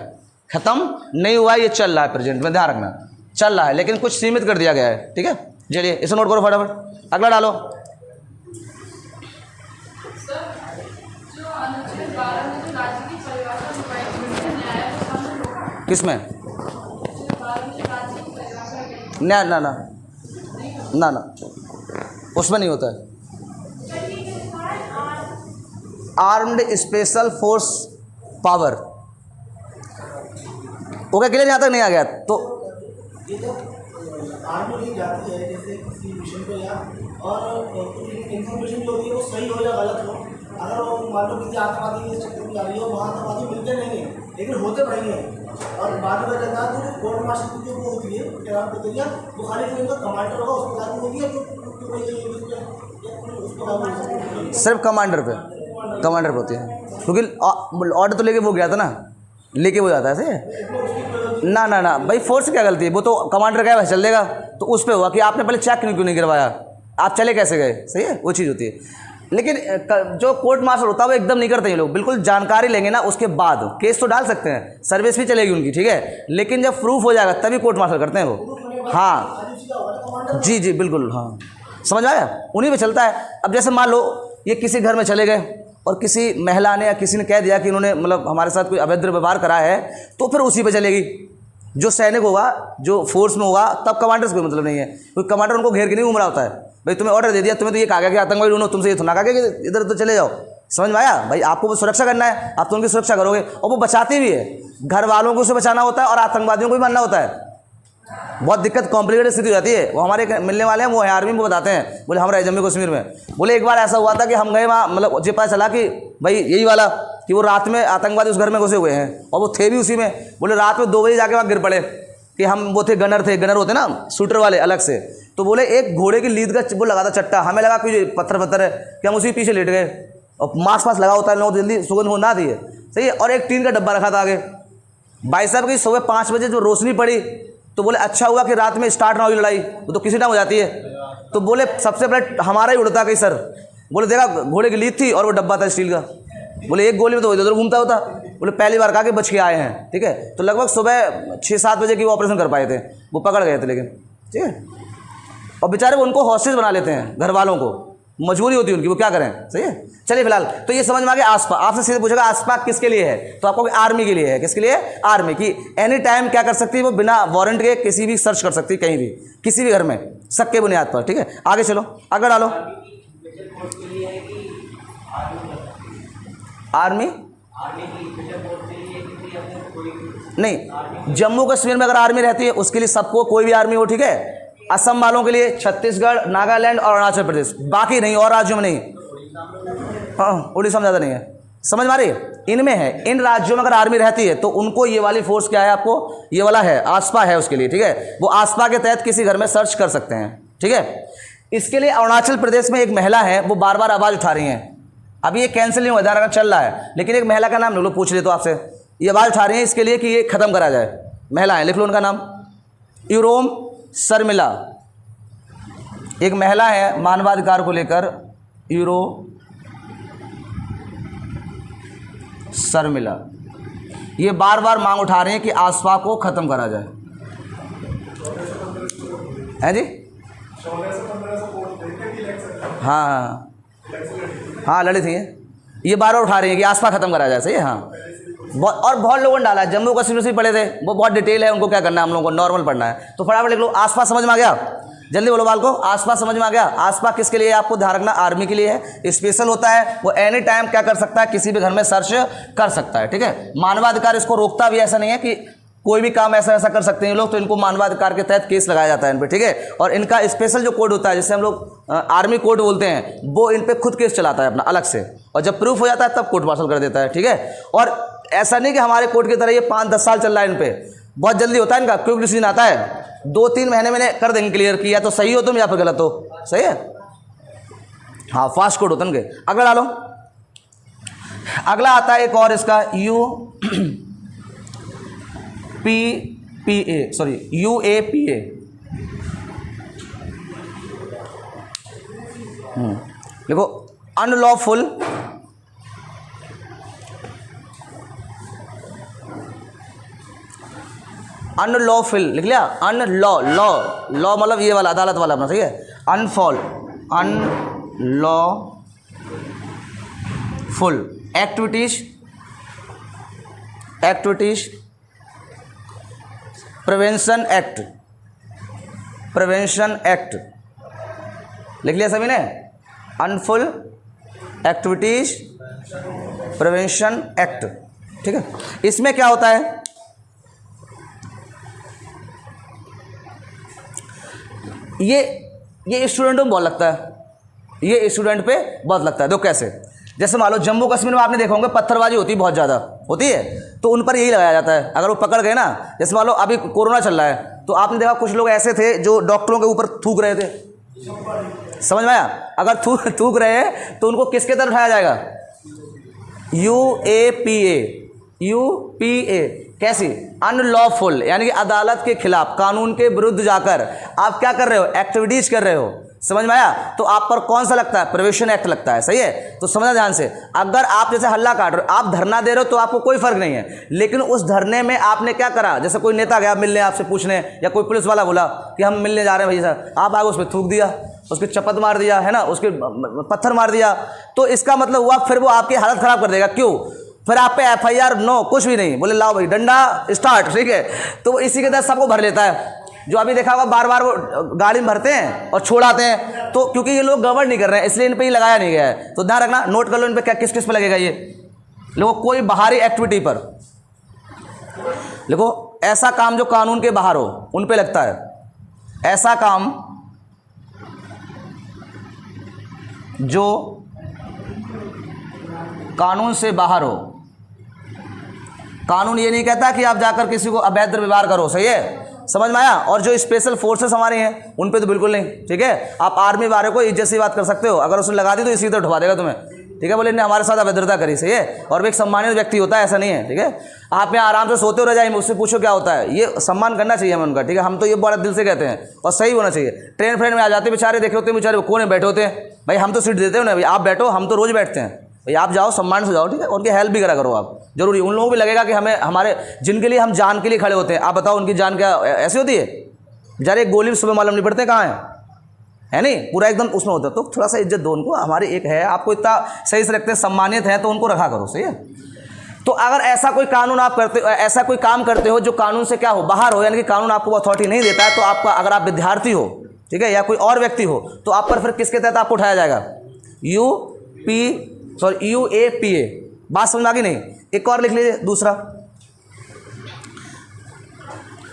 ख़त्म नहीं हुआ है, ये चल रहा है प्रेजेंट में, ध्यान रखना, चल रहा है, लेकिन कुछ सीमित कर दिया गया है, ठीक है। चलिए इसे नोट करो फटाफट, अगला डालो। किसमें, ना ना ना ना ना उसमें नहीं होता है। Armed special force power, okay, clear, यहाँ तक नहीं आ गया तो आर्मी नहीं जाती है जैसे किसी मिशन पे, या और इंफॉर्मेशन जो होती है वो सही हो या गलत हो। अगर वो मान लो किसी आतंकवादी की चक्कर में आ रही हो, वहाँ आतंकवादी मिलते नहीं हैं लेकिन होते बड़ी हैं, और बाद में कहता है तो कोर्ट मार्शल की जो वो होती है क्या प्रक्रिया, वो खाली जो इनका कमांडर होगा उसको लागू होगी है, सिर्फ कमांडर पे होती है, क्योंकि ऑर्डर तो लेके वो गया था ना, लेके वो जाता है, सही है ना। ना ना भाई, फोर्स क्या गलती है, वो तो कमांडर का चल देगा, तो उस पर हुआ कि आपने पहले चेक क्यों नहीं करवाया, आप चले कैसे गए, सही है, वो चीज़ होती है। लेकिन जो कोर्ट मार्शल होता है वो एकदम नहीं करते ये लोग, बिल्कुल जानकारी लेंगे ना उसके बाद केस तो डाल सकते हैं, सर्विस भी चलेगी उनकी, ठीक है, लेकिन जब प्रूफ हो जाएगा तभी कोर्ट मार्शल करते हैं वो। हाँ जी जी बिल्कुल, हाँ समझ आया, उन्हीं पे चलता है। अब जैसे मान लो ये किसी घर में चले गए और किसी महिला ने या किसी ने कह दिया कि इन्होंने मतलब हमारे साथ कोई अभद्र व्यवहार करा है, तो फिर उसी पे चलेगी। जो सैनिक होगा, जो फोर्स में होगा, तब कमांडर से कोई मतलब नहीं है, क्योंकि कमांडर उनको घेर के नहीं घूम रहा होता है। भाई तुम्हें ऑर्डर दे दिया, तुम्हें तो ये कहा गया कि आतंकवादी ढूंढो, तुमसे ये तो ना कहा गया कि इधर तो चले जाओ, समझ में आया। भाई आपको वो सुरक्षा करना है, आप तो उनकी सुरक्षा करोगे, और वो बचाती भी है, घर वालों को उसे बचाना होता है और आतंकवादियों को भी मानना होता है। बहुत दिक्कत कॉम्प्लिकेटेड स्थिति हो जाती है। वो हमारे मिलने वाले हैं, वो आर्मी में बताते हैं, बोले हम रहे जम्मू कश्मीर में, बोले एक बार ऐसा हुआ था कि हम गए वहाँ, मतलब मुझे पता चला कि भाई यही वाला कि वो रात में आतंकवादी उस घर में घुसे हुए हैं और वो थे भी उसी में। बोले रात में 2 बजे जाके वहाँ गिर पड़े कि हम वो थे गनर होते ना शूटर वाले अलग से, तो बोले एक घोड़े की लीद का वो लगा था चट्टा, हमें लगा कि पत्थर है कि हम उसी पीछे लेट गए, और मांस लगा होता है, लोग जल्दी सुगंध हो ना दी है, सही है। और एक टीन का डब्बा रखा था आगे। भाई साहब की सुबह 5 बजे जो रोशनी पड़ी तो बोले अच्छा हुआ कि रात में स्टार्ट ना हुई लड़ाई, वो तो किसी टाइम हो जाती है। तो बोले सबसे पहले हमारा ही उड़ता कहीं सर, बोले देखा घोड़े की लीद थी और वो डब्बा था स्टील का, बोले एक गोली में तो इधर उधर घूमता होता, बोले पहली बार कहा कि बच के आए हैं, ठीक है। तो लगभग सुबह 6-7 बजे की वो ऑपरेशन कर पाए थे, वो पकड़ गए थे लेकिन, ठीक है। और बेचारे वो उनको हॉस्टेज बना लेते हैं घर वालों को, मजबूरी होती है उनकी, वो क्या करें, सही है। चलिए फिलहाल तो ये समझ में आ गया आसपा। आपसे सीधे पूछेगा आसपा किसके लिए है, तो आपको आर्मी के लिए है। किसके लिए, आर्मी की। एनी टाइम क्या कर सकती है वो, बिना वारंट के किसी भी सर्च कर सकती है, कहीं भी, किसी भी घर में, शक के बुनियाद पर, ठीक है। आगे चलो, आगे डालो। आर्मी नहीं, जम्मू कश्मीर में अगर आर्मी रहती है उसके लिए सबको, कोई भी आर्मी हो, ठीक है। असम वालों के लिए छत्तीसगढ़, नागालैंड और अरुणाचल प्रदेश, बाकी नहीं, और राज्यों में नहीं। हाँ, उड़ीसा में ज़्यादा नहीं है, समझ में आ रही है, इनमें है। इन राज्यों में अगर आर्मी रहती है तो उनको ये वाली फोर्स क्या है, आपको ये वाला है, आसपा है उसके लिए, ठीक है। वो आसपा के तहत किसी घर में सर्च कर सकते हैं, ठीक है। इसके लिए अरुणाचल प्रदेश में एक महिला है, वो बार बार आवाज़ उठा रही हैं। अभी ये कैंसिल नहीं हुआ, धारा चल रहा है, लेकिन एक महिला का नाम लोग पूछ ले तो आपसे, ये आवाज़ उठा रही है इसके लिए कि ये खत्म करा जाए। महिला है, लिख लो उनका नाम, यूरोम शर्मिला। एक महिला है मानवाधिकार को लेकर, यूरो शर्मिला। ये बार बार मांग उठा रहे हैं कि आसपा को खत्म करा जाए, है जी। हाँ हाँ लड़ी थी ये बार बार उठा रही है कि आसपा खत्म करा जाए, सही है। हाँ, और बहुत लोगों ने डाला है, जम्मू कश्मीर से पढ़े थे, वो बहुत डिटेल है, उनको क्या करना है, हम लोगों को नॉर्मल पढ़ना है। तो फटाफट लिख लो, आसपा समझ में आ गया, जल्दी बोलो बाल को, आसपा समझ में आ गया। आसपा किसके लिए, आपको ध्यान रखना, आर्मी के लिए है, स्पेशल होता है, वो एनी टाइम क्या कर सकता है, किसी भी घर में सर्च कर सकता है, ठीक है। मानवाधिकार इसको रोकता भी, ऐसा नहीं है कि कोई भी काम ऐसा कर सकते हैं लोग, तो इनको मानवाधिकार के तहत केस लगाया जाता है इन पे, ठीक है। और इनका स्पेशल जो कोड होता है, जिसे हम लोग आर्मी कोड बोलते हैं, वो इन पे खुद केस चलाता है अपना अलग से, और जब प्रूफ हो जाता है तब कोर्ट मार्शल कर देता है, ठीक है। और ऐसा नहीं कि हमारे कोर्ट की तरह ये 5-10 साल चल रहा है, इन पे बहुत जल्दी होता है इनका, क्विक डिसीजन आता है, 2-3 महीने में कर देंगे क्लियर, किया तो सही हो तुम या फिर गलत हो, सही है। हाँ, फास्ट कोड होता है इनके। अगला डालो, अगला आता है एक और इसका, UAPA। देखो, अनलॉफुल अनलॉफुल लिख लिया, लॉ मतलब ये वाला अदालत वाला अपना, सही है। अनलॉफुल एक्टिविटीज प्रिवेंशन एक्ट लिख लिया सभी ने, अनफुल एक्टिविटीज प्रिवेंशन एक्ट, ठीक है। इसमें क्या होता है, ये स्टूडेंट को बहुत लगता है, ये स्टूडेंट पे बहुत लगता है। दो कैसे, जैसे मान लो जम्मू कश्मीर में आपने देखा होंगे पत्थरबाजी होती है, बहुत ज़्यादा होती है, तो उन पर यही लगाया जाता है। अगर वो पकड़ गए ना, जैसे मान लो अभी कोरोना चल रहा है, तो आपने देखा कुछ लोग ऐसे थे जो डॉक्टरों के ऊपर थूक रहे थे, समझ में आया। अगर थूक रहे हैं तो उनको किसके तरफ उठाया जाएगा, UAPA कैसी, अनलॉफुल, यानी कि अदालत के खिलाफ, कानून के विरुद्ध जाकर आप क्या कर रहे हो, एक्टिविटीज कर रहे हो, समझ में आया। तो आप पर कौन सा लगता है, प्रिवेंशन एक्ट लगता है, सही है। तो समझना ध्यान से, अगर आप जैसे हल्ला काट रहे हो, आप धरना दे रहे हो तो आपको कोई फर्क नहीं है, लेकिन उस धरने में आपने क्या करा, जैसे कोई नेता गया मिलने आपसे पूछने, या कोई पुलिस वाला बोला कि हम मिलने जा रहे हैं भैया साहब, आप आगे उस पर थूक दिया, उसकी चपत मार दिया, है ना, उसके पत्थर मार दिया, तो इसका मतलब हुआ फिर वो आपकी हालत खराब कर देगा। क्यों, फिर आप पे FIR नो, कुछ भी नहीं, बोले लाओ भाई डंडा स्टार्ट, ठीक है। तो इसी के तहत सबको भर लेता है। जो अभी देखा होगा बार बार वो गाड़ी में भरते हैं और छोड़ाते हैं, तो क्योंकि ये लोग गवर्न नहीं कर रहे हैं, इसलिए इन पे ही लगाया नहीं गया है। तो ध्यान रखना, नोट कर लो इन पे क्या किस किस पे लगेगा ये। देखो, कोई बाहरी एक्टिविटी पर, देखो ऐसा काम जो कानून के बाहर हो उन पे लगता है, ऐसा काम जो कानून से बाहर हो। कानून ये नहीं कहता कि आप जाकर किसी को अवैध व्यवहार करो, सही है, समझ में आया। और जो स्पेशल फोर्सेस हमारे हैं उन पे तो बिल्कुल नहीं, ठीक है। आप आर्मी वाले को इज्जत से बात कर सकते हो, अगर उसने लगा दी तो इसी तरह उठवा देगा तुम्हें, ठीक है। बोले इन्हें हमारे साथ अभद्रता करी, सही है। और वो एक सम्मानित व्यक्ति होता है, ऐसा नहीं है, ठीक है। आप यहाँ आराम से सोते हो रजाई में, उससे पूछो क्या होता है, ये सम्मान करना चाहिए हमें उनका, ठीक है। हम तो ये बड़ा दिल से कहते हैं, और सही होना चाहिए। ट्रेन फ्रेंड में आ जाते बेचारे, देखे होते बेचारे कोने बैठे होते हैं, भाई हम तो सीट देते हो ना, भाई आप बैठो, हम तो रोज़ बैठते हैं, भाई आप जाओ सम्मान से जाओ, ठीक है। उनकी हेल्प भी करा करो आप, जरूरी। उन लोगों को भी लगेगा कि हमें, हमारे जिनके लिए हम जान के लिए खड़े होते हैं, आप बताओ उनकी जान क्या ऐसी होती है। जरा एक गोली सुबह मालूम नहीं पड़ते कहाँ है नहीं, पूरा एकदम उसमें होता है। तो थोड़ा सा इज्जत दो उनको, हमारी एक है, आपको इतना सही से रखते हैं, सम्मानित है, तो उनको रखा करो, सही है। तो अगर ऐसा कोई कानून आप करते हो, ऐसा कोई काम करते हो जो कानून से क्या हो, बाहर हो, यानी कि कानून आपको अथॉरिटी नहीं देता है, तो आपका, अगर आप विद्यार्थी हो, ठीक है, या कोई और व्यक्ति हो, तो आप पर फिर किसके तहत आपको उठाया जाएगा, UAPA। बात समझ में आ गई नहीं? एक और लिख लीजिए, दूसरा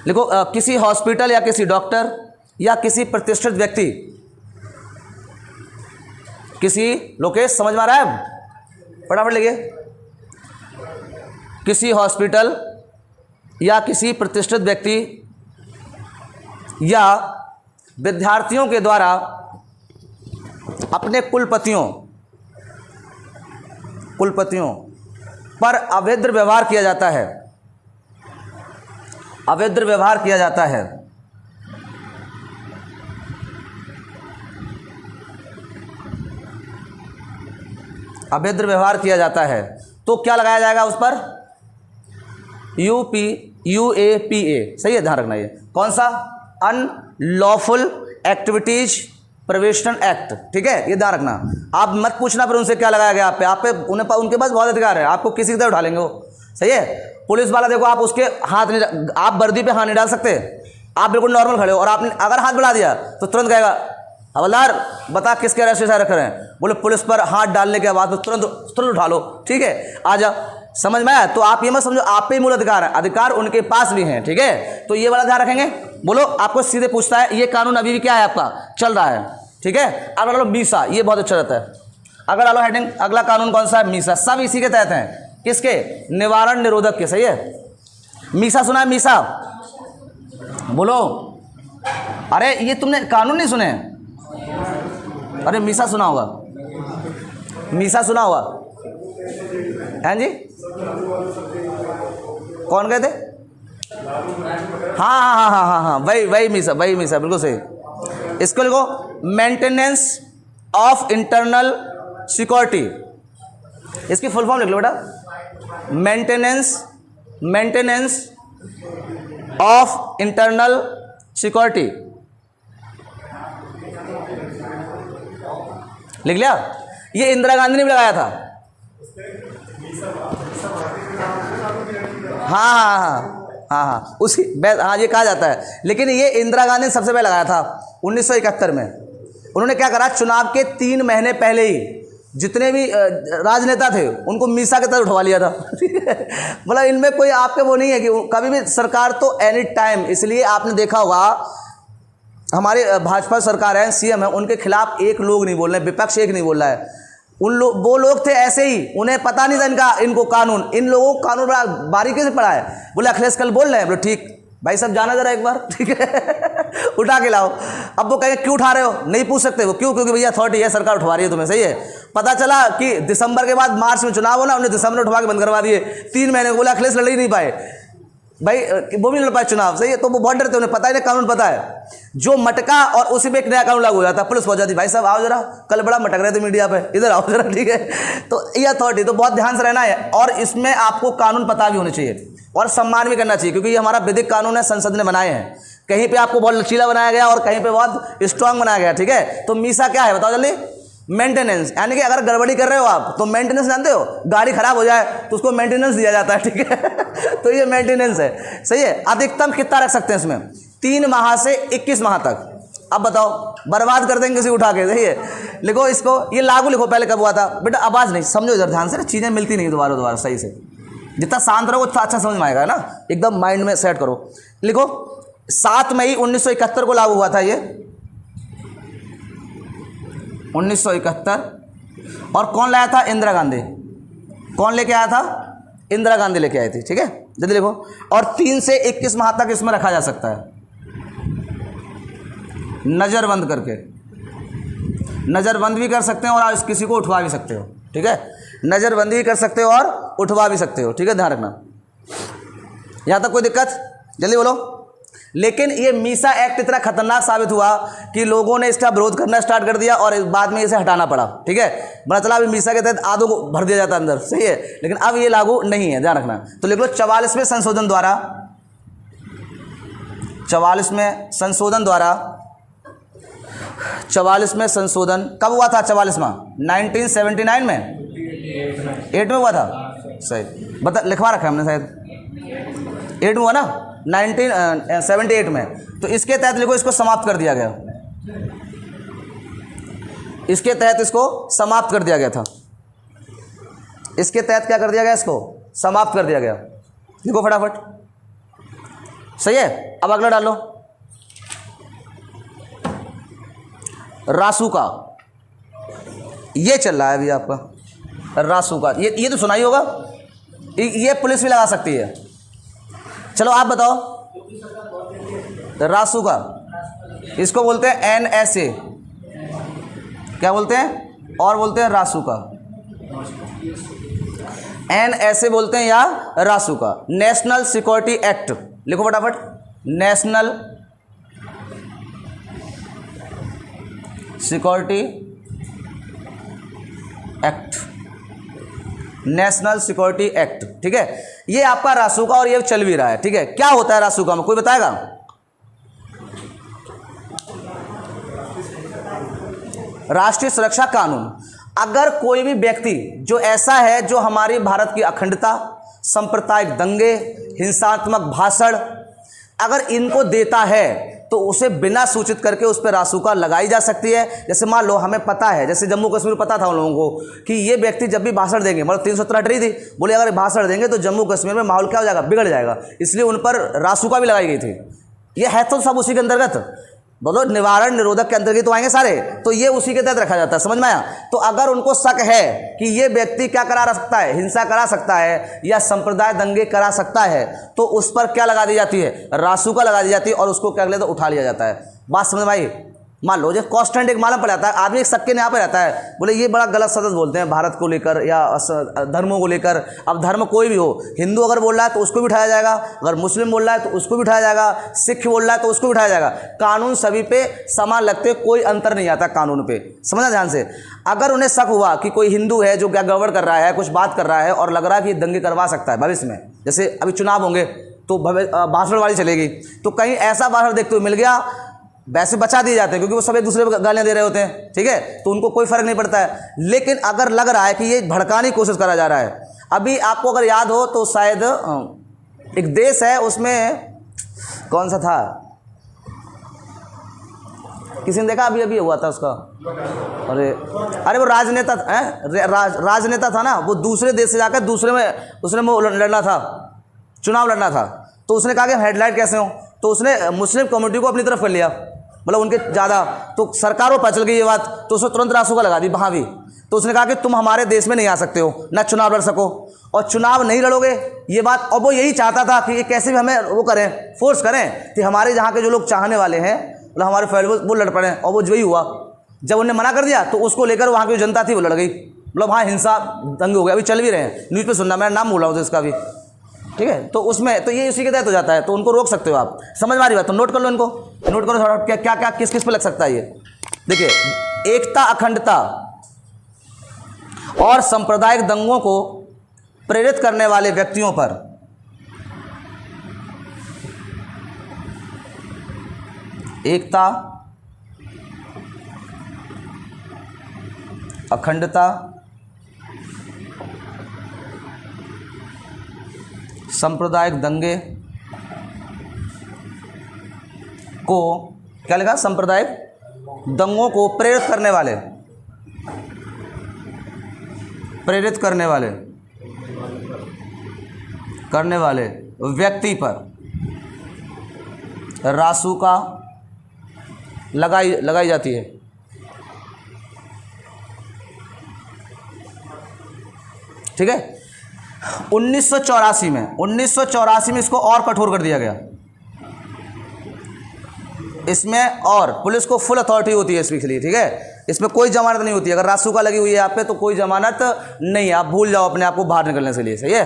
लिखो, किसी हॉस्पिटल या किसी डॉक्टर या किसी प्रतिष्ठित व्यक्ति, किसी, लोकेश समझ में आ रहा है? फटाफट लिखिए, किसी हॉस्पिटल या किसी प्रतिष्ठित व्यक्ति या विद्यार्थियों के द्वारा अपने कुलपतियों पर अभद्र व्यवहार किया जाता है, अभद्र व्यवहार किया जाता है, अभद्र व्यवहार किया जाता है, तो क्या लगाया जाएगा उस पर, UAPA, सही है, ध्यान रखना। ये कौन सा, अनलॉफुल एक्टिविटीज प्रिवेंशन एक्ट, ठीक है, ये ध्यान रखना। आप मत पूछना फिर उनसे क्या लगाया गया आप पे उनके पास बहुत अधिकार है, आपको किसी की तरह उठा लेंगे वो, सही है। पुलिस वाला देखो, आप उसके हाथ नहीं, आप वर्दी पे हाथ नहीं डाल सकते, आप बिल्कुल नॉर्मल खड़े हो, और आपने अगर हाथ बढ़ा दिया तो तुरंत कहेगा, हवलदार बता किसके अरेस्ट से रख रहे हैं, बोले पुलिस पर हाथ डालने के बाद तुरंत उठा लो, ठीक है, आ जा, समझ में आया? तो आप ये मत समझो आप पे मूल अधिकार है, अधिकार उनके पास भी हैं, ठीक है। तो ये वाला ध्यान रखेंगे। बोलो, आपको सीधे पूछता है, ये कानून अभी भी क्या है आपका, चल रहा है, ठीक है। अगर लो मीसा, ये बहुत अच्छा रहता है। अगर डालो हेडिंग, अगला कानून कौन सा है, मीसा, सब इसी के तहत हैं, किसके, निवारण निरोधक के, सही है। मीसा सुना है, मीसा, बोलो, अरे ये तुमने कानून नहीं सुने, अरे मीसा सुना होगा, मीसा सुना होगा, हैं जी, कौन गए थे, हाँ, वही मीसा, बिल्कुल सही। इसको लिखो, मेंटेनेंस ऑफ इंटरनल सिक्योरिटी, इसकी फुल फॉर्म लिख लो बेटा, मेंटेनेंस ऑफ इंटरनल सिक्योरिटी, लिख लिया। ये इंदिरा गांधी ने भी लगाया था, हाँ, उसी, हाँ, ये कहा जाता है, लेकिन ये इंदिरा गांधी ने सबसे पहले लगाया था 1971 में। उन्होंने क्या करा, चुनाव के 3 महीने पहले ही जितने भी राजनेता थे उनको मीसा के तहत उठवा लिया था। मतलब इनमें कोई आपके वो नहीं है कि कभी भी सरकार तो एनी टाइम, इसलिए आपने देखा होगा हमारे भाजपा सरकार है, सीएम है, उनके खिलाफ एक लोग नहीं बोल रहे, विपक्ष एक नहीं बोल रहा है। वो लोग थे ऐसे ही, उन्हें पता नहीं था इनको कानून, इन लोगों को कानून बड़ा बारीकी से पढ़ा है। बोले अखिलेश कल बोल रहे हैं, बोले ठीक भाई साहब जाना जरा एक बार, ठीक है, उठा के लाओ। अब वो कहेंगे क्यों उठा रहे हो, नहीं पूछ सकते वो, क्यों, क्योंकि भैया अथॉरिटी है, सरकार उठवा रही है तुम्हें, सही है। पता चला कि दिसंबर के बाद मार्च में चुनाव होना, उन्हें दिसंबर में उठवा के बंद करवा दिए, 3 महीने। बोले अखिलेश लड़ ही नहीं पाए भाई, वो भी नहीं लड़ पाए चुनाव, सही है। तो वो बहुत डरते, उन्हें पता ही नहीं, कानून पता है, जो मटका और उसी पे एक नया कानून लागू हो जाता है। पुलिस पहुंच जाती, भाई साहब आओ जरा, कल बड़ा मटक रहे थे मीडिया पे, इधर आओ जरा, ठीक है। तो ये अथॉरिटी, तो बहुत ध्यान से रहना है, और इसमें आपको कानून पता भी होने चाहिए और सम्मान भी करना चाहिए, क्योंकि ये हमारा विधिक कानून है, संसद ने बनाए हैं। कहीं पे आपको बहुत लचीला बनाया गया और कहीं पे बहुत स्ट्रांग बनाया गया, ठीक है। तो मीसा क्या है बताओ जल्दी, मेंटेनेंस, यानी कि अगर गड़बड़ी कर रहे हो आप तो मेंटेनेंस जानते हो, गाड़ी खराब हो जाए तो उसको मेंटेनेंस दिया जाता है, ठीक है। तो ये मेंटेनेंस है, सही है। अधिकतम कितना रख सकते हैं इसमें, 3 माह से 21 माह तक। अब बताओ, बर्बाद कर देंगे किसी उठा के, सही है। लिखो इसको, ये लागू लिखो, पहले कब हुआ था बेटा, आवाज़ नहीं, समझो इधर ध्यान से, चीज़ें मिलती नहीं दोबारा सही से। जितना शांत रहो उतना अच्छा समझ में आएगा ना, एकदम माइंड में सेट करो। लिखो 7 मई 1971 को लागू हुआ था ये, 1971। और कौन लाया था, इंदिरा गांधी। कौन लेके आया था, इंदिरा गांधी लेके आई थी, ठीक है। जल्दी लिखो। और 3 से 21 माह तक इसमें रखा जा सकता है, नज़रबंद करके, नज़रबंद भी कर सकते हैं और आप किसी को उठवा भी सकते हो, ठीक है। नज़रबंदी भी कर सकते हो और उठवा भी सकते हो, ठीक है, ध्यान रखना। यहाँ तक कोई दिक्कत, जल्दी बोलो। लेकिन ये मीसा एक्ट इतना खतरनाक साबित हुआ कि लोगों ने इसका विरोध करना स्टार्ट कर दिया और बाद में इसे हटाना पड़ा, ठीक है। पता चला अभी मीसा के तहत आधों को भर दिया जाता अंदर, सही है, लेकिन अब ये लागू नहीं है, ध्यान रखना। तो लिख लो 44वें संशोधन द्वारा, 44वें संशोधन द्वारा 44 में संशोधन कब हुआ था? 44वां 1979 में, 8 में हुआ था। सही बता, लिखवा रखा है हमने शायद, 8 में हुआ ना, 1978 में। तो इसके तहत लिखो इसको समाप्त कर दिया गया, इसके तहत इसको समाप्त कर दिया गया था, इसके तहत क्या कर दिया गया? इसको समाप्त कर दिया गया। लिखो फटाफट। सही है। अब अगला डालो, रासुका, ये चल रहा है अभी आपका रासुका, ये तो सुना ही होगा, ये पुलिस भी लगा सकती है। चलो आप बताओ, रासुका इसको बोलते हैं NSA, क्या बोलते हैं? और बोलते हैं रासुका, NSA बोलते हैं या रासुका, नेशनल सिक्योरिटी एक्ट। लिखो फटाफट, national security act, national security act. ठीक है, ये आपका रासुका और ये चल भी रहा है। ठीक है, क्या होता है रासुका में, कोई बताएगा? राष्ट्रीय सुरक्षा कानून। अगर कोई भी व्यक्ति जो ऐसा है जो हमारी भारत की अखंडता, सांप्रदायिक दंगे, हिंसात्मक भाषण, अगर इनको देता है तो उसे बिना सूचित करके उस पर रासुका लगाई जा सकती है। जैसे मान लो हमें पता है, जैसे जम्मू कश्मीर पता था उन लोगों को कि ये व्यक्ति जब भी भाषण देंगे, मतलब 317 हट रही थी, बोले अगर भाषण देंगे तो जम्मू कश्मीर में माहौल क्या हो जाएगा? बिगड़ जाएगा, इसलिए उन पर रासुका भी लगाई गई थी। ये है तो सब उसी के अंतर्गत, बोलो निवारण निरोधक के अंतर्गत तो आएंगे सारे, तो ये उसी के तहत रखा जाता है। समझ में आया? तो अगर उनको शक है कि ये व्यक्ति क्या करा सकता है, हिंसा करा सकता है या संप्रदाय दंगे करा सकता है, तो उस पर क्या लगा दी जाती है? रासुका लगा दी जाती है, और उसको क्या कर लेते? उठा लिया जाता है। बात समझ में आई? मान लो जो कॉन्स्टेंट एक मालूम पड़ जाता है, आदमी एक सबके यहाँ पे रहता है, बोले ये बड़ा गलत शब्द बोलते हैं भारत को लेकर या धर्मों को लेकर। अब धर्म कोई भी हो, हिंदू अगर बोल रहा है तो उसको भी उठाया जाएगा, अगर मुस्लिम बोल रहा है तो उसको भी उठाया जाएगा, सिख बोल रहा है तो उसको भी उठाया जाएगा। कानून सभी पे समान लगते, कोई अंतर नहीं आता कानून पे। समझना ध्यान से। अगर उन्हें शक हुआ कि कोई हिंदू है जो क्या गड़बड़ कर रहा है, कुछ बात कर रहा है और लग रहा है कि दंगे करवा सकता है भविष्य में, जैसे अभी चुनाव होंगे तो भाषण वाली चलेगी, तो कहीं ऐसा भाषण देखते हुए मिल गया, वैसे बचा दिए जाते हैं क्योंकि वो सब एक दूसरे को गालियां दे रहे होते हैं। ठीक है, तो उनको कोई फर्क नहीं पड़ता है। लेकिन अगर लग रहा है कि ये भड़काने की कोशिश करा जा रहा है, अभी आपको अगर याद हो तो शायद एक देश है, उसमें कौन सा था, किसी ने देखा? अभी अभी हुआ था उसका, अरे वो राजनेता राजनेता था ना, वो दूसरे देश से जाकर दूसरे में उसने लड़ना था, चुनाव लड़ना था, तो उसने कहा कि हेडलाइट कैसे हो, तो उसने मुस्लिम कम्युनिटी को अपनी तरफ कर लिया, मतलब उनके ज़्यादा, तो सरकार को पता चल गई ये बात, तो उसने तुरंत रासुका लगा दी वहाँ भी। तो उसने कहा कि तुम हमारे देश में नहीं आ सकते हो, ना चुनाव लड़ सको, और चुनाव नहीं लड़ोगे ये बात। और वो यही चाहता था कि ये कैसे भी हमें वो करें, फोर्स करें कि हमारे जहाँ के जो लोग चाहने वाले हैं, मतलब हमारे फैमिली वो लड़ पड़े, और वो वही हुआ। जब उन्हें मना कर दिया तो उसको लेकर वहाँ की जो जनता थी वो लड़ गई, मतलब हाँ हिंसा दंगे हो गए, अभी चल भी रहे हैं, न्यूज़ पे सुनना, मेरा नाम बोल रहा हूँ इसका भी। ठीक है, तो उसमें तो ये उसी के तहत हो जाता है, तो उनको रोक सकते हो आप। समझ में आ रही बात? तो नोट कर लो, इनको नोट करो थोड़ा, क्या क्या क्या किस किस पे लग सकता है ये। देखिए, एकता, अखंडता और सांप्रदायिक दंगों को प्रेरित करने वाले व्यक्तियों पर एकता, अखंडता, सांप्रदायिक दंगे को क्या लिखा? सांप्रदायिक दंगों को प्रेरित करने वाले व्यक्ति पर रासुका लगाई जाती है। ठीक है, 1984 में इसको और कठोर कर दिया गया। इसमें और पुलिस को फुल अथॉरिटी होती है इसके लिए। ठीक है, इसमें कोई जमानत नहीं होती। अगर रासुका लगी हुई है आप पे तो कोई जमानत नहीं है, आप भूल जाओ अपने आप को बाहर निकलने के लिए। सही है,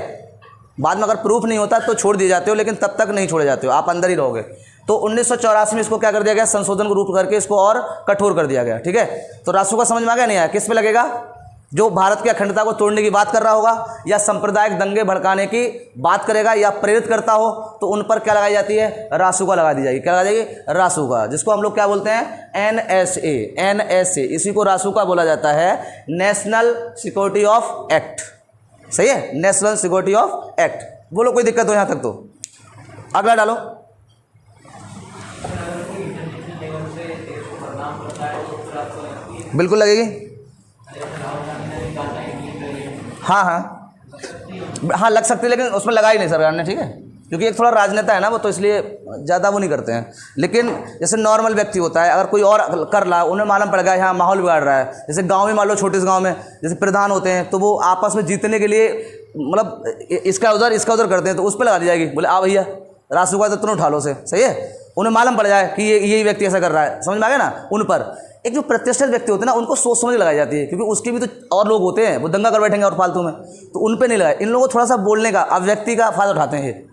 बाद में अगर प्रूफ नहीं होता तो छोड़ दिए जाते हो, लेकिन तब तक नहीं छोड़े जाते हो, आप अंदर ही रहोगे। तो 1984 में इसको क्या कर दिया गया? संशोधन को रूप करके इसको और कठोर कर दिया गया। ठीक है, तो रासुका समझ में आ गया नहीं आया? किस पे लगेगा? जो भारत की अखंडता को तोड़ने की बात कर रहा होगा या सांप्रदायिक दंगे भड़काने की बात करेगा या प्रेरित करता हो तो उन पर क्या लगाई जाती है, रासुका लगा दी जाएगी। क्या लगा जाएगी, रासुका, जिसको हम लोग क्या बोलते हैं, NSA। NSA इसी को रासुका बोला जाता है, नेशनल सिक्योरिटी ऑफ एक्ट। सही है, नेशनल सिक्योरिटी ऑफ एक्ट। बोलो कोई दिक्कत हो यहाँ तक तो? अगला डालो। बिल्कुल लगेगी। हाँ हाँ लग सकती है, लेकिन उसमें लगा ही नहीं सरकार ने, ठीक है, क्योंकि एक थोड़ा राजनेता है ना वो, तो इसलिए ज़्यादा वो नहीं करते हैं। लेकिन जैसे नॉर्मल व्यक्ति होता है, अगर कोई और कर रहा है, उन्हें मालूम पड़ गया यहाँ माहौल बिगाड़ रहा है, जैसे गांव में मान लो, छोटे से गांव में जैसे प्रधान होते हैं, तो वो आपस में जीतने के लिए मतलब इसका उधर करते हैं, तो उस पर लगा दी जाएगी। बोले आ भैया रासुका तो तुम उठा लो से, सही है, उन्हें मालूम पड़ जाए कि यही व्यक्ति ऐसा कर रहा है, समझ में आ गया ना। उन पर एक जो प्रतिष्ठित व्यक्ति होते हैं ना, उनको सोच समझ लगाई जाती है, क्योंकि उसके भी तो और लोग होते हैं, वो दंगा कर बैठेंगे और फालतू में, तो उन पे नहीं लगाए। इन लोगों को थोड़ा सा बोलने का, अव्यक्ति का फायदा उठाते हैं ये।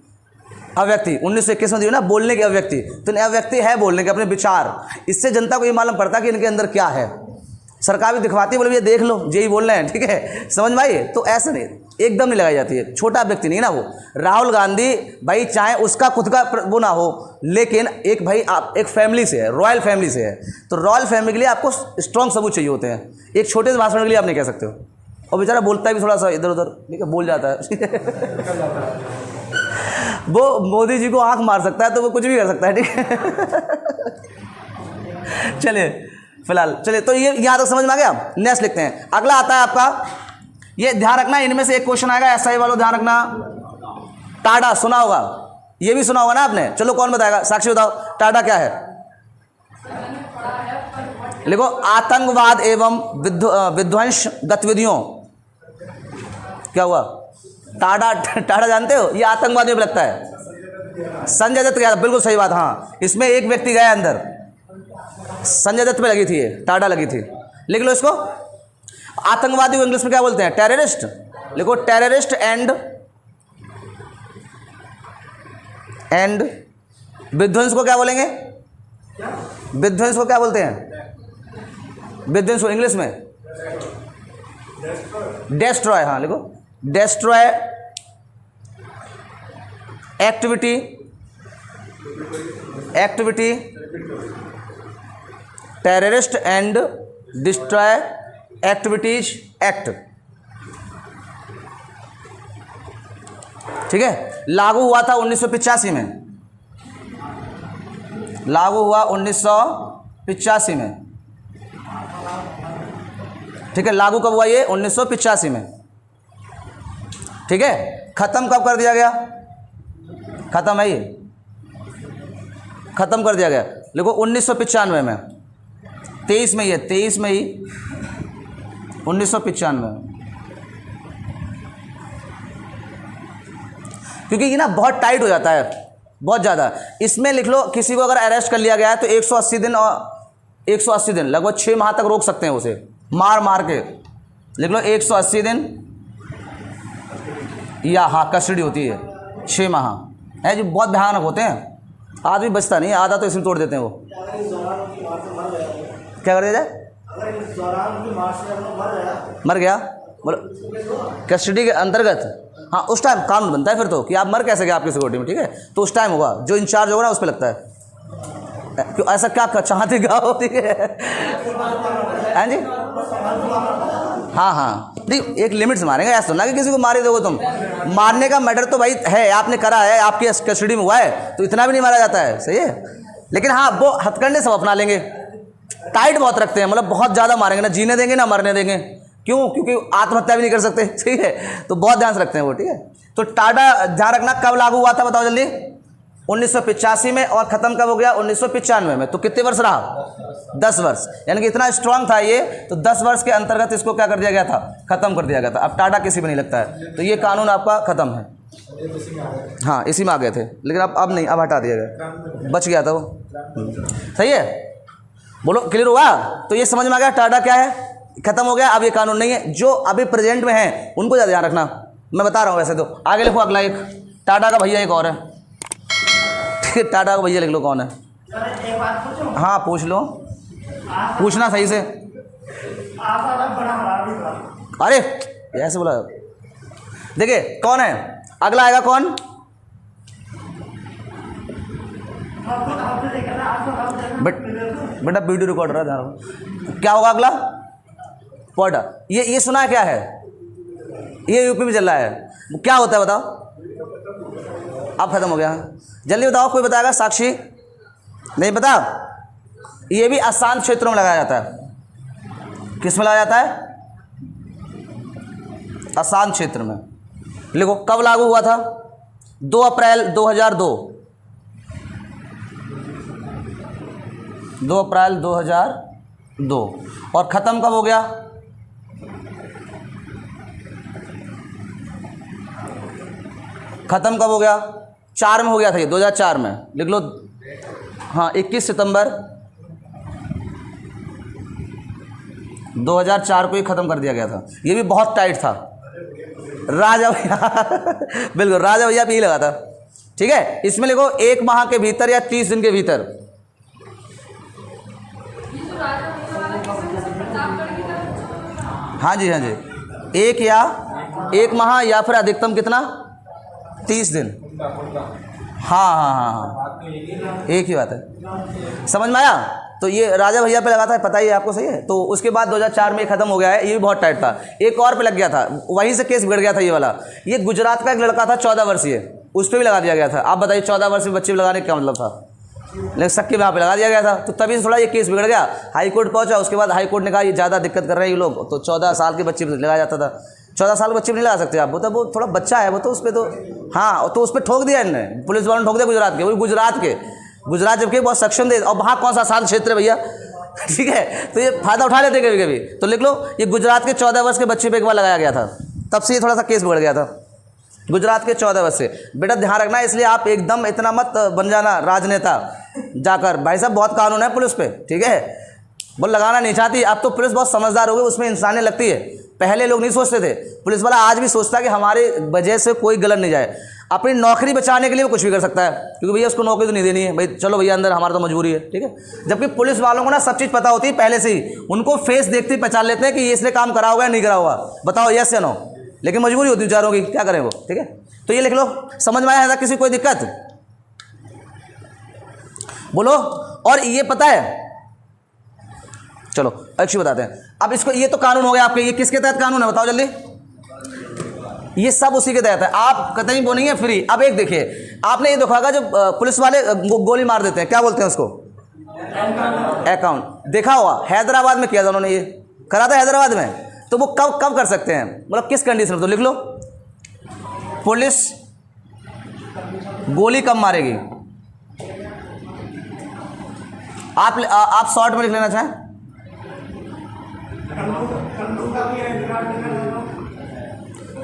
अव्यक्ति 1921 में दिया ना, बोलने के अव्यक्ति, तो अव्यक्ति है बोलने के अपने विचार, इससे जनता को ये मालूम पड़ता है कि इनके अंदर क्या है। सरकार भी दिखवाती है, बोले ये देख लो यही बोल रहे हैं, ठीक है, समझ में आई। तो ऐसे नहीं, एकदम नहीं लगाई जाती है। छोटा व्यक्ति नहीं ना वो। राहुल गांधी भाई चाहे उसका खुद का वो ना हो, लेकिन एक भाई आप एक फैमिली से है, रॉयल फैमिली से है, तो रॉयल फैमिली के लिए आपको स्ट्रॉन्ग सबूत चाहिए होते हैं। एक छोटे से भाषण के लिए आप नहीं कह सकते हो। और बेचारा बोलता भी थोड़ा सा इधर उधर, ठीक है, बोल जाता है वो मोदी जी को आंख मार सकता है, तो वो कुछ भी कर सकता है, ठीक है चलिए फिलहाल चलिए, तो ये यहाँ तक समझ में आ गया। नेक्स्ट लिखते हैं। अगला आता है आपका, ये ध्यान रखना, इनमें से एक क्वेश्चन आएगा, SI वालों ध्यान रखना। टाडा सुना होगा, ये भी सुना होगा ना आपने। चलो कौन बताएगा, साक्षी बताओ, टाडा क्या है? लिखो, आतंकवाद एवं विध्वंस गतिविधियों। क्या हुआ? टाडा जानते हो, ये आतंकवादियों में लगता है। संजय दत्त गया, बिल्कुल सही बात। हाँ, इसमें एक व्यक्ति गया अंदर, संजय दत्त पे लगी थी, ये टाडा लगी थी। लिख लो इसको। आतंकवादी को इंग्लिश में क्या बोलते हैं? टेररिस्ट। लिखो, टेररिस्ट एंड विध्वंस को क्या बोलेंगे? विध्वंस को क्या बोलते हैं? विध्वंस को इंग्लिश में डेस्ट्रॉय। हाँ लिखो, destroy activity terrorist and destroy activities act, ठीक है। लागू हुआ था 1985 में, लागू हुआ 1985 में, ठीक है। लागू कब हुआ ये? 1985 में, ठीक है। खत्म कब कर दिया गया? खत्म है ये, खत्म कर दिया गया। देखो 1995 में, 23 में, ये 23 में ही 1995, क्योंकि ये ना बहुत टाइट हो जाता है, बहुत ज़्यादा। इसमें लिख लो, किसी को अगर अरेस्ट कर लिया गया है तो 180 दिन और 180 दिन लगभग 6 माह तक रोक सकते हैं उसे, मार के। लिख लो 180 दिन या हाँ कस्टडी होती है 6 माह है, जो बहुत भयानक होते हैं। आदमी बचता नहीं, आधा तो इसमें तोड़ देते हैं वो। क्या कर दिया जाए? मर गया, बोलो कस्टडी के अंतर्गत। हाँ, उस टाइम कानून बनता है फिर तो, कि आप मर कैसे गए आपकी सिक्योरिटी में, ठीक है। तो उस टाइम होगा, जो इंचार्ज होगा ना उस पर लगता है। क्यों ऐसा क्या चाहते क्या हो, ठीक है हाँ जी। हाँ नहीं, एक लिमिट से मारेंगे, ऐसा ना कि किसी को मार ही दोगे तुम। मारने का मैटर तो भाई है, आपने करा है, आपकी कस्टडी में हुआ है, तो इतना भी नहीं मारा जाता है, सही है। लेकिन हाँ, वो हथकंडे सब अपना लेंगे, टाइट बहुत रखते हैं, मतलब बहुत ज़्यादा मारेंगे, ना जीने देंगे ना मरने देंगे। क्यों? क्योंकि आत्महत्या भी नहीं कर सकते, ठीक है, तो बहुत ध्यान से रखते हैं वो, ठीक है। तो टाडा ध्यान रखना, कब लागू हुआ था बताओ जल्दी? 1985 में, और ख़त्म कब हो गया? 1995 में। तो कितने वर्ष रहा? 10 वर्ष, यानी कि इतना स्ट्रांग था ये, तो 10 वर्ष के अंतर्गत इसको क्या कर दिया गया था? ख़त्म कर दिया गया था। अब टाडा किसी में नहीं लगता है, तो ये कानून आपका ख़त्म है। हाँ, इसी में आ गए थे, लेकिन अब नहीं, अब हटा दिया गया, बच गया था वो, सही है। बोलो क्लियर हुआ? तो ये समझ में आ गया टाडा क्या है, खत्म हो गया, अब ये कानून नहीं है। जो अभी प्रेजेंट में है उनको ज़्यादा ध्यान रखना, मैं बता रहा हूँ वैसे तो। आगे लिखो अगला, एक टाडा का भैया एक और है, ठीक है, टाडा का भैया लिख लो कौन है। एक बात पूछूं? हाँ पूछ लो, पूछना सही से। अरे ऐसे बोला। देखिए कौन है, अगला आएगा कौन? बेटा वीडियो रिकॉर्ड रहा था। क्या होगा अगला? पोर्टा। ये सुना क्या है? ये यूपी में चल रहा है। क्या होता है बताओ? अब खत्म हो गया। जल्दी बताओ, कोई बताएगा? साक्षी नहीं बता। ये भी आसान क्षेत्रों में लगाया जाता है। किस में लगाया जाता है? आसान क्षेत्र में। लिखो कब लागू हुआ था? 2 अप्रैल 2002। 2 अप्रैल 2002। और ख़त्म कब हो गया? ख़त्म कब हो गया? 4 में हो गया था ये, 2004 में। लिख लो। हाँ 21 सितंबर 2004 को ये ख़त्म कर दिया गया था। ये भी बहुत टाइट था। राजा भैया बिल्कुल राजा भैया भी लगा था। ठीक है, इसमें लिखो 1 माह के भीतर या 30 दिन के भीतर। हाँ जी, हाँ जी, 1 माह या फिर अधिकतम कितना? 30 दिन। हाँ हाँ हाँ हाँ, एक ही बात है। समझ में आया? तो ये राजा भैया पे लगा था, पता ही है आपको, सही है। तो उसके बाद 2004 में ये खत्म हो गया है। ये भी बहुत टाइट था। एक और पे लग गया था, वहीं से केस बिगड़ गया था ये वाला। ये गुजरात का एक लड़का था 14 वर्षीय, उस पर भी लगा दिया गया था। आप बताइए 14 वर्षीय बच्चे पे लगाने का क्या मतलब था? लेकिन सक्के वहाँ पे लगा दिया गया था। तो तभी से थोड़ा ये केस बिगड़ गया, हाई कोर्ट पहुँचा। उसके बाद हाई कोर्ट ने कहा ये ज़्यादा दिक्कत कर रहे हैं ये लोग, तो 14 साल के बच्चे पर लगाया जाता था। 14 साल के बच्चे पर नहीं लगा सकते आप, तो वो थोड़ा बच्चा है वो, तो उस पर तो हाँ, तो उस पर ठोक दिया इनने, पुलिस वालों ने ठोक दिया गुजरात के। वही गुजरात जबकि बहुत सक्षम थे। और वहाँ कौन सा आसान क्षेत्र है भैया? ठीक है, तो ये फ़ायदा उठा लेते कभी कभी। तो लिख लो, ये गुजरात के 14 वर्ष के बच्चे पे एक बार लगाया गया था, तब से ये थोड़ा सा केस बढ़ गया था। गुजरात के 14 वर्ष से। बेटा ध्यान रखना, इसलिए आप एकदम इतना मत बन जाना राजनेता जाकर। भाई साहब बहुत कानून है पुलिस पे, ठीक है? वो लगाना नहीं चाहती। अब तो पुलिस बहुत समझदार हो गई, उसमें इंसानियत लगती है। पहले लोग नहीं सोचते थे। पुलिस वाला आज भी सोचता है कि हमारे वजह से कोई गलत नहीं जाए। अपनी नौकरी बचाने के लिए वो कुछ भी कर सकता है, क्योंकि भैया उसको नौकरी तो नहीं देनी है भाई, चलो भैया अंदर, हमारा तो मजबूरी है। ठीक है, जबकि पुलिस वालों को ना सब चीज़ पता होती है पहले से ही। उनको फेस देखते ही पहचान लेते हैं कि ये इसने काम करा होगा या नहीं करा होगा, बताओ यस या नो। लेकिन मजबूरी होती है बेचारों की, क्या करें वो। ठीक है, तो ये लिख लो। समझ में आया है? किसी कोई दिक्कत बोलो। और ये पता है, चलो अच्छी बताते हैं। अब इसको, ये तो कानून हो गया आपके। ये किसके तहत कानून है बताओ जल्दी? ये सब उसी के तहत है। आप कतई वो नहीं है फ्री। अब एक देखिए, आपने ये देखा होगा जब पुलिस वाले गोली मार देते हैं, क्या बोलते हैं उसको? अकाउंट। देखा होगा हैदराबाद में किया था उन्होंने, ये करा था हैदराबाद में। तो वो कब कब कर सकते हैं, मतलब किस कंडीशन में? तो लिख लो, पुलिस गोली कब मारेगी। आप शॉर्ट में लिख लेना चाहें?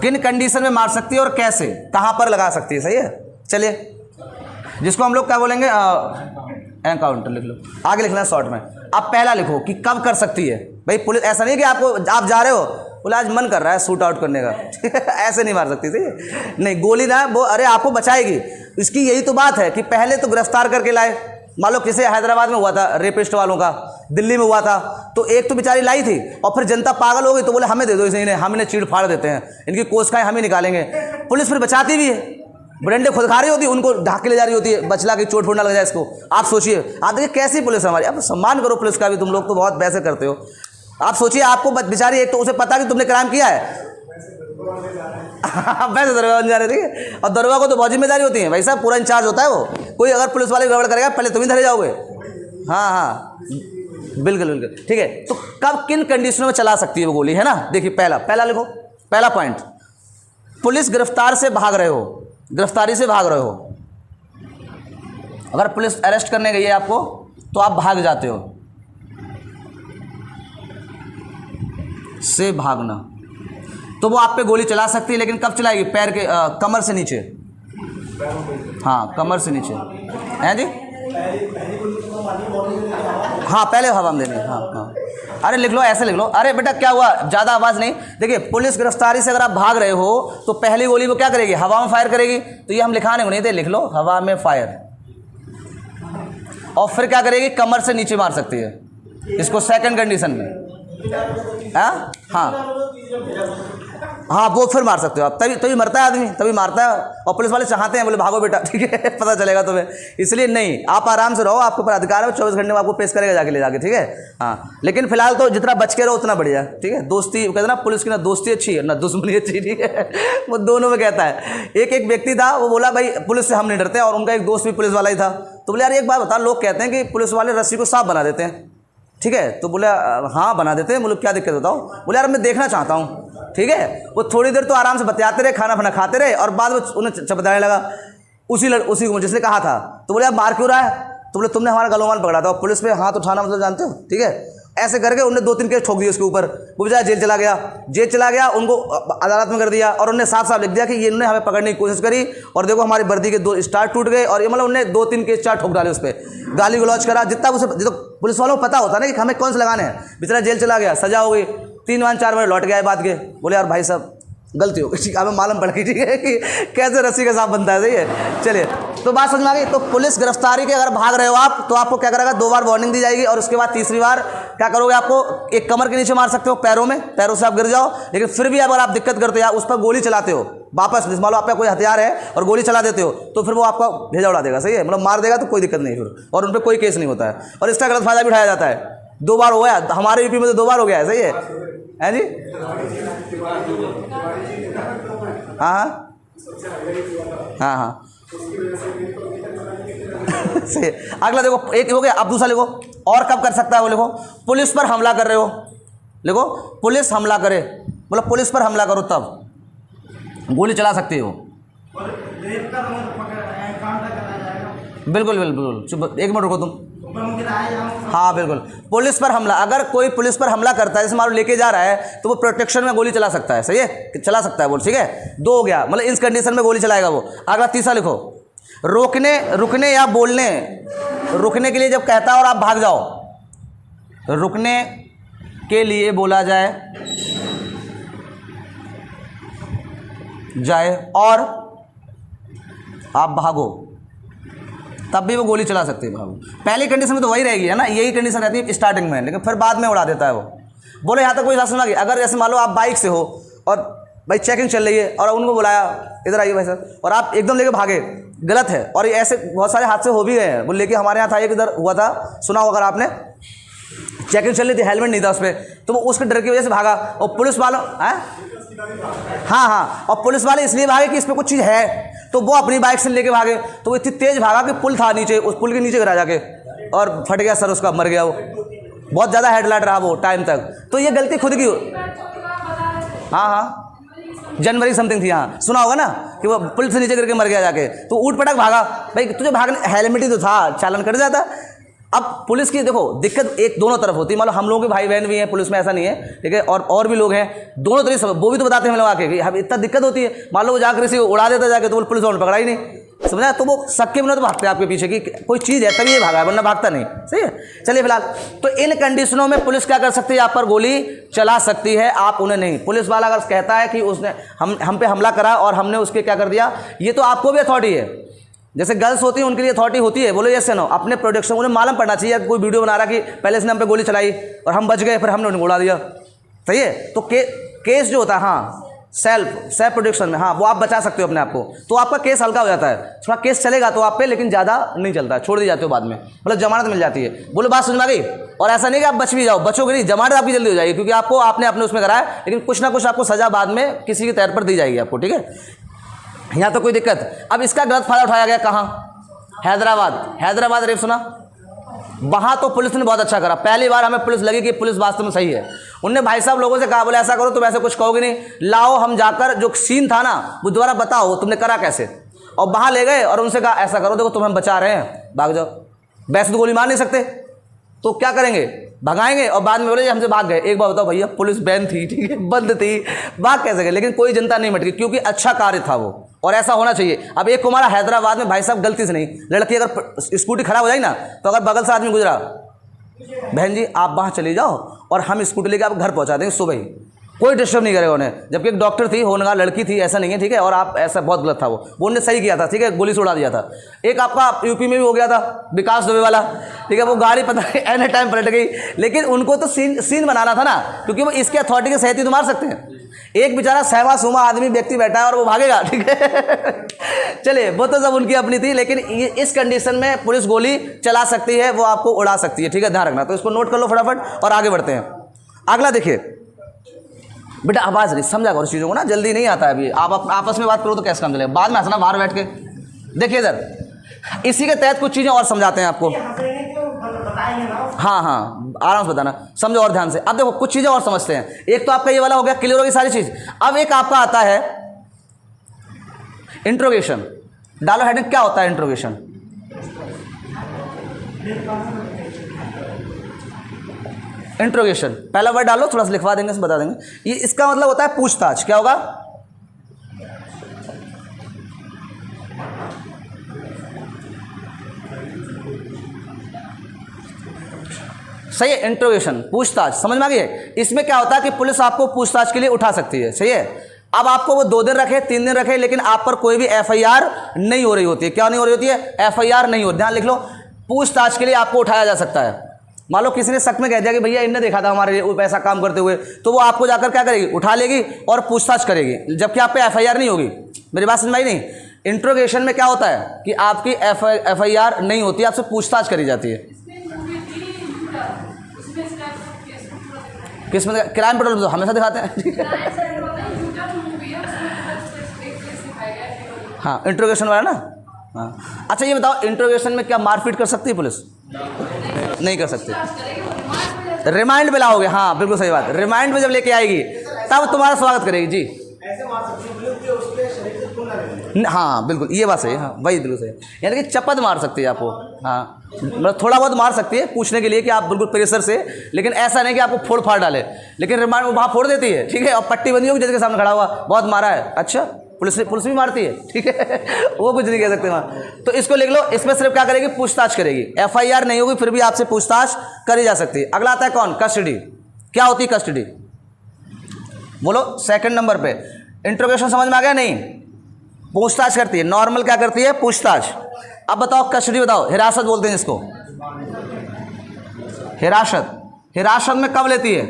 किन कंडीशन में मार सकती है और कैसे, कहां पर लगा सकती है। सही है, चलिए, जिसको हम लोग क्या बोलेंगे, एनकाउंटर लिख लो। आगे लिखना है शॉर्ट में। अब पहला लिखो कि कब कर सकती है। भाई पुलिस ऐसा नहीं कि आप जा रहे हो, बोले आज मन कर रहा है शूट आउट करने का ऐसे नहीं मार सकती। सही है, नहीं, गोली ना वो, अरे आपको बचाएगी। इसकी यही तो बात है कि पहले तो गिरफ्तार करके लाए। मान लो किसे हैदराबाद में हुआ था, रेपिस्ट वालों का, दिल्ली में हुआ था, तो एक तो बेचारी लाई थी, और फिर जनता पागल हो गई तो बोले हमें दे दो इसे, इन्हें हम इन्हें चीड़ फाड़ देते हैं, इनकी कोशिकाएं हम ही निकालेंगे। पुलिस फिर बचाती भी है, ब्रेंडे खुद खा रही होती है, उनको ढाक के ले जा रही होती है, बचला के चोट फोड़ ना लग जाए इसको। आप सोचिए, आप देखिए कैसी पुलिस है हमारी। आप सम्मान करो पुलिस का भी, तुम लोग तो बहुत वैसे करते हो। आप सोचिए, आपको बेचारी, एक तो उसे पता कि तुमने क्राइम किया है वैसे दरोगा बन जा रहे थे। और दरोगा को तो बहुत जिम्मेदारी होती है भाई साहब, पूरा इंचार्ज होता है वो। कोई अगर पुलिस वाले गड़बड़ करेगा पहले तुम ही धरे जाओगे। हाँ हाँ बिल्कुल बिल्कुल, ठीक है। तो कब किन कंडीशनों में चला सकती है वो गोली, है ना? देखिए पहला लिखो, पहला पॉइंट, पुलिस गिरफ्तारी से भाग रहे हो। अगर पुलिस अरेस्ट करने गई है आपको तो आप भाग जाते हो, से भागना, तो वो आप पे गोली चला सकती है। लेकिन कब चलाएगी? पैर के कमर से नीचे। हाँ, कमर से नीचे हैं जी। हाँ, पहले हवा में देनी। हाँ हाँ, अरे लिख लो, ऐसे लिख लो। अरे बेटा क्या हुआ, ज़्यादा आवाज़ नहीं। देखिए, पुलिस गिरफ्तारी से अगर आप भाग रहे हो तो पहली गोली वो क्या करेगी? हवा में फायर करेगी। तो ये हम लिखाने को नहीं थे, लिख लो हवा में फायर। और फिर क्या करेगी? कमर से नीचे मार सकती है इसको, सेकंड कंडीशन में। हाँ हाँ हाँ, वो फिर मार सकते हो आप, तभी तभी मरता है आदमी, तभी मारता है। और पुलिस वाले चाहते हैं बोले भागो बेटा, ठीक है, पता चलेगा तुम्हें, इसलिए नहीं, आप आराम से रहो, आपके ऊपर अधिकार है, 24 घंटे में आपको पेश करेगा जाके ले जाके, ठीक है। हाँ, लेकिन फिलहाल तो जितना बच के रहो उतना बढ़िया, ठीक है। दोस्ती कहते ना, पुलिस की ना दोस्ती अच्छी है ना दुश्मनी अच्छी, ठीक है, वो दोनों में कहता है। एक व्यक्ति था, वो बोला भाई पुलिस से हम नहीं डरते, और उनका एक दोस्त भी पुलिस वाला ही था। तो बोले यार एक बात बता, लोग कहते हैं कि पुलिस वाले रस्सी को साफ बना देते हैं, ठीक है। तो बोले हाँ बना देते हैं। बोले क्या दिक्कत बताओ। बोले यार मैं देखना चाहता हूँ, ठीक है। वो थोड़ी देर तो आराम से बतियाते रहे, खाना फाना खाते रहे, और बाद में उन्हें चपताने लगा उसी को जिसने कहा था। तो बोले यार मार क्यों रहा है। तो बोले तुमने हमारा गलोमाल पकड़ा था, और पुलिस पे हाथ उठाना मतलब जानते हो, ठीक है। ऐसे करके उन्होंने 2-3 केस ठोक दिए उसके ऊपर, वो बेचारा जेल चला गया, उनको अदालत में कर दिया, और उन्होंने साफ साफ लिख दिया कि ये इन्होंने हमें पकड़ने की कोशिश करी, और देखो हमारी वर्दी के 2 स्टार टूट गए, और ये मतलब उन्होंने 2-3 केस 4 ठोक डाले उस पर, गाली गलौज करा, जितना उसे तो पुलिस वालों को पता होता ना कि हमें कौन से लगाने हैं। बेचारा जेल चला गया, सजा हो गई, 3 बार 4 बार लौट गया बात के। बोले यार भाई साहब गलती हो गई, हमें मालूम पड़ गई, ठीक है, कि कैसे रस्सी का सांप बनता है, सही है। चलिए, तो बात समझ में आ गई। तो पुलिस गिरफ्तारी के अगर भाग रहे हो आप, तो आपको क्या करेगा, 2 बार वार्निंग दी जाएगी, और उसके बाद तीसरी बार क्या करोगे, आपको एक कमर के नीचे मार सकते हो, पैरों से आप गिर जाओ। लेकिन फिर भी अगर आप दिक्कत करते हो या उस पर गोली चलाते हो वापस, मान लो आप पे कोई हथियार है और गोली चला देते हो, तो फिर वो आपका भेजा उड़ा देगा, सही है, मतलब मार देगा, तो कोई दिक्कत नहीं फिर, और उन पर कोई केस नहीं होता है, और इसका गलत फायदा भी उठाया जाता है। 2 बार हो गया, हमारे यूपी में तो 2 बार हो गया है, सही है जी। हाँ हाँ हाँ सही है। अगला देखो, एक हो गया, अब दूसरा लिखो, और कब कर सकता है वो लिखो। पुलिस पर हमला कर रहे हो, लिखो पुलिस हमला करे, मतलब पुलिस पर हमला करो तब गोली चला सकते हो। बिल्कुल बिल्कुल, चुप 1 मिनट रुको तुम। हाँ बिल्कुल, पुलिस पर हमला, अगर कोई पुलिस पर हमला करता है, जैसे मान लो लेके जा रहा है, तो वो प्रोटेक्शन में गोली चला सकता है, सही है, चला सकता है वो, ठीक है। 2 हो गया, मतलब इस कंडीशन में गोली चलाएगा वो। अगला तीसरा लिखो, रुकने या बोलने, रुकने के लिए जब कहता है और आप भाग जाओ, रुकने के लिए बोला जाए और आप भागो, तब भी वो गोली चला सकते हैं। भागो, पहली कंडीशन में तो वही रहेगी, है ना, यही कंडीशन रहती है स्टार्टिंग में, लेकिन फिर बाद में उड़ा देता है वो। बोले यहाँ तक कोई बात सुना कि अगर जैसे मान लो आप बाइक से हो और भाई चेकिंग चल रही है, और उनको बुलाया इधर आइए भाई साहब, और आप एकदम लेके भागे, गलत है। और ऐसे बहुत सारे हादसे हो भी गए हैं, बोले लेके हमारे यहाँ था, एक इधर हुआ था, सुना हो अगर आपने, चेकिंग चल रही थी, हेलमेट नहीं था उस पर, तो वो उसके डर की वजह से भागा, और पुलिस वालों हाँ, और पुलिस वाले इसलिए भागे कि इस पर कुछ चीज़ है, तो वो अपनी बाइक से लेके भागे, तो वो इतनी तेज भागा कि पुल था नीचे, उस पुल के नीचे गिरा जाके, और फट गया सर उसका, मर गया वो, बहुत ज़्यादा हेडलाइट रहा वो टाइम तक। तो ये गलती खुद की हो। हाँ जनवरी समथिंग थी, हाँ सुना होगा ना, कि वो पुल से नीचे गिर के मर गया जाके, तो ऊट पटक भागा। भाई तुझे भागने, हेलमेट ही तो था, चालान कट जाता। अब पुलिस की देखो दिक्कत एक दोनों तरफ होती है, मतलब हम लोगों के भाई बहन भी हैं पुलिस में, ऐसा नहीं है, ठीक है, और भी लोग हैं, दोनों तरह सब, वो भी तो बताते हैं हम लोग आके कि हम इतना दिक्कत होती है। मान लो वो जाकर किसी को उड़ा देता जाके, तो वो पुलिस वालों ने पकड़ा ही नहीं, समझा। तो वो सक्के में तो भागते हैं आपके पीछे कि कोई चीज़ है तभी ये भागा है, वरना भागता नहीं, सही है। चलिए फिलहाल तो इन कंडीशनों में पुलिस क्या कर सकती है, आप पर गोली चला सकती है, आप उन्हें नहीं। पुलिस वाला अगर कहता है कि उसने हम पे हमला करा और हमने उसके क्या कर दिया, ये तो आपको भी अथॉरिटी है, जैसे गर्ल्स होती हैं उनके लिए अथॉरिटी होती है, बोलो यस नो, अपने प्रोडक्शन उन्हें मालूम पड़ना चाहिए। कोई वीडियो बना रहा कि पहले इसने हम पे गोली चलाई और हम बच गए, फिर हमने उन्हें उड़ा दिया, सही है। तो केस जो होता है, हाँ सेल्फ प्रोटेक्शन में, हाँ वो आप बचा सकते हो अपने आप को, तो आपका केस हल्का हो जाता है। थोड़ा केस चलेगा तो आप पे, लेकिन ज़्यादा नहीं चलता, छोड़ दी जाते हो बाद में, मतलब जमानत मिल जाती है। बोलो बात समझ में आ गई। और ऐसा नहीं कि आप बच भी जाओ, बचोगे नहीं, जमानत आपकी जल्दी हो जाएगी, क्योंकि आपने अपने उसमें कराया, लेकिन कुछ ना कुछ आपको सजा बाद में किसी के तौर पर दी जाएगी आपको, ठीक है। यहाँ तो कोई दिक्कत। अब इसका गलत फायदा उठाया गया कहाँ, हैदराबाद रेप सुना, वहाँ तो पुलिस ने बहुत अच्छा करा। पहली बार हमें पुलिस लगी कि पुलिस वास्तव में सही है। उनने भाई साहब लोगों से कहा, बोले ऐसा करो, तुम ऐसे कुछ कहोगे नहीं, लाओ हम जाकर जो सीन था ना वो दोबारा बताओ तुमने करा कैसे। और वहाँ ले गए और उनसे कहा ऐसा करो, देखो तुम्हें बचा रहे हैं, भाग जाओ। वैसे तो गोली मार नहीं सकते, तो क्या करेंगे, भगाएंगे। और बाद में बोले हमसे भाग गए। एक बार बताओ भैया, पुलिस बैन थी, ठीक है, बंद थी, भाग कैसे गए। लेकिन कोई जनता नहीं मटकी, क्योंकि अच्छा कार्य था वो, और ऐसा होना चाहिए। अब एक कुमारा हैदराबाद में भाई साहब गलती से नहीं, लड़की अगर स्कूटी खराब हो जाए ना, तो अगर बगल से आदमी गुजरा, बहन जी आप वहाँ चले जाओ और हम स्कूटी लेकर आप घर पहुँचा देंगे सुबह ही, कोई डिस्टर्ब नहीं करेगा उन्हें, जबकि एक डॉक्टर थी, होनहार लड़की थी, ऐसा नहीं है, ठीक है। और आप ऐसा बहुत गलत था वो उन्होंने सही किया था, ठीक है, गोली से उड़ा दिया था। एक आपका यूपी में भी हो गया था विकास दुबे वाला, ठीक है, वो गाड़ी पता नहीं एन टाइम पलट गई, लेकिन उनको तो सीन बनाना था ना, क्योंकि वो इसके अथॉरिटी के सहती तो मार सकते हैं। एक बेचारा सहमा सुमा आदमी व्यक्ति बैठा है और वो भागेगा, ठीक है। चलिए वो तो सब उनकी अपनी थी, लेकिन इस कंडीशन में पुलिस गोली चला सकती है, वो आपको उड़ा सकती है, ठीक है, ध्यान रखना। तो इसको नोट कर लो फटाफट और आगे बढ़ते हैं। अगला देखिए बेटा, आवाज़ नहीं समझा करो चीज़ों को ना, जल्दी नहीं आता है अभी। आप आपस में बात करो तो कैसे काम चलेगा, बाद में हंसना बाहर बैठ के। देखिए इधर इसी के तहत कुछ चीज़ें और समझाते हैं आपको। हाँ हाँ आराम से बताना, समझो और ध्यान से। अब देखो कुछ चीज़ें और समझते हैं। एक तो आपका ये वाला हो गया, क्लियर होगी सारी चीज़। अब एक आपका आता है इंट्रोगेशन। डालो हेडिंग, क्या होता है इंट्रोगेशन? इंट्रोगेशन पहला वर्ड डालो, थोड़ा सा लिखवा देंगे, बता देंगे। ये इसका मतलब होता है पूछताछ। क्या होगा? सही है, इंट्रोगेशन पूछताछ, समझ में आ गई है। इसमें क्या होता है कि पुलिस आपको पूछताछ के लिए उठा सकती है, सही है। अब आपको वो 2 दिन रखे, 3 दिन रखे, लेकिन आप पर कोई भी एफआईआर नहीं हो रही होती है। क्या नहीं हो रही होती है? एफआईआर नहीं हो, ध्यान लिख लो। पूछताछ के लिए आपको उठाया जा सकता है। मान लो किसी ने शक में कह दिया कि भैया इनने देखा था हमारे ऐसा काम करते हुए, तो वो आपको जाकर क्या करेगी? उठा लेगी और पूछताछ करेगी, जबकि आप पे एफआईआर नहीं होगी। मेरी बात समझ में आई नहीं? इंट्रोगेशन में क्या होता है कि आपकी एफआईआर नहीं होती, आपसे पूछताछ करी जाती है। किसमें? क्राइम पेट्रोल तो हमेशा दिखाते हैं। हाँ इंट्रोगेशन वाला ना। हाँ अच्छा ये बताओ, इंट्रोगेशन में क्या मारपीट कर सकती है पुलिस? नहीं कर सकती। रिमांड में लाओगे, हाँ बिल्कुल सही बात। रिमांड में जब लेके आएगी तब तुम्हारा स्वागत करेगी जी। ऐसे मार सकती है पुलिस कि उसके शरीर से खून ना निकले। हाँ बिल्कुल ये बात सही है, हाँ वही बिल्कुल सही है। यानी कि चपत मार सकती है आपको, हाँ मतलब थोड़ा बहुत मार सकती है पूछने के लिए कि आप बिल्कुल प्रेशर से, लेकिन ऐसा नहीं कि आपको फोड़ फाड़ डाले। लेकिन रिमांड वो वहाँ फोड़ देती है, ठीक है, और पट्टी बंदी होगी जिसके सामने खड़ा हुआ, बहुत मारा है, अच्छा पुलिस भी मारती है, ठीक है। वो कुछ नहीं कह सकते वहाँ। तो इसको लिख लो, इसमें सिर्फ क्या करेगी? पूछताछ करेगी। एफआईआर नहीं होगी, फिर भी आपसे पूछताछ करी जा सकती है। अगला आता है कौन? कस्टडी। क्या होती है कस्टडी? बोलो सेकंड नंबर पे। इंट्रोगेशन समझ में आ गया? नहीं, पूछताछ करती है। नॉर्मल क्या करती है? पूछताछ। अब बताओ कस्टडी बताओ। हिरासत बोलते हैं जिसको, हिरासत। हिरासत में कब लेती है?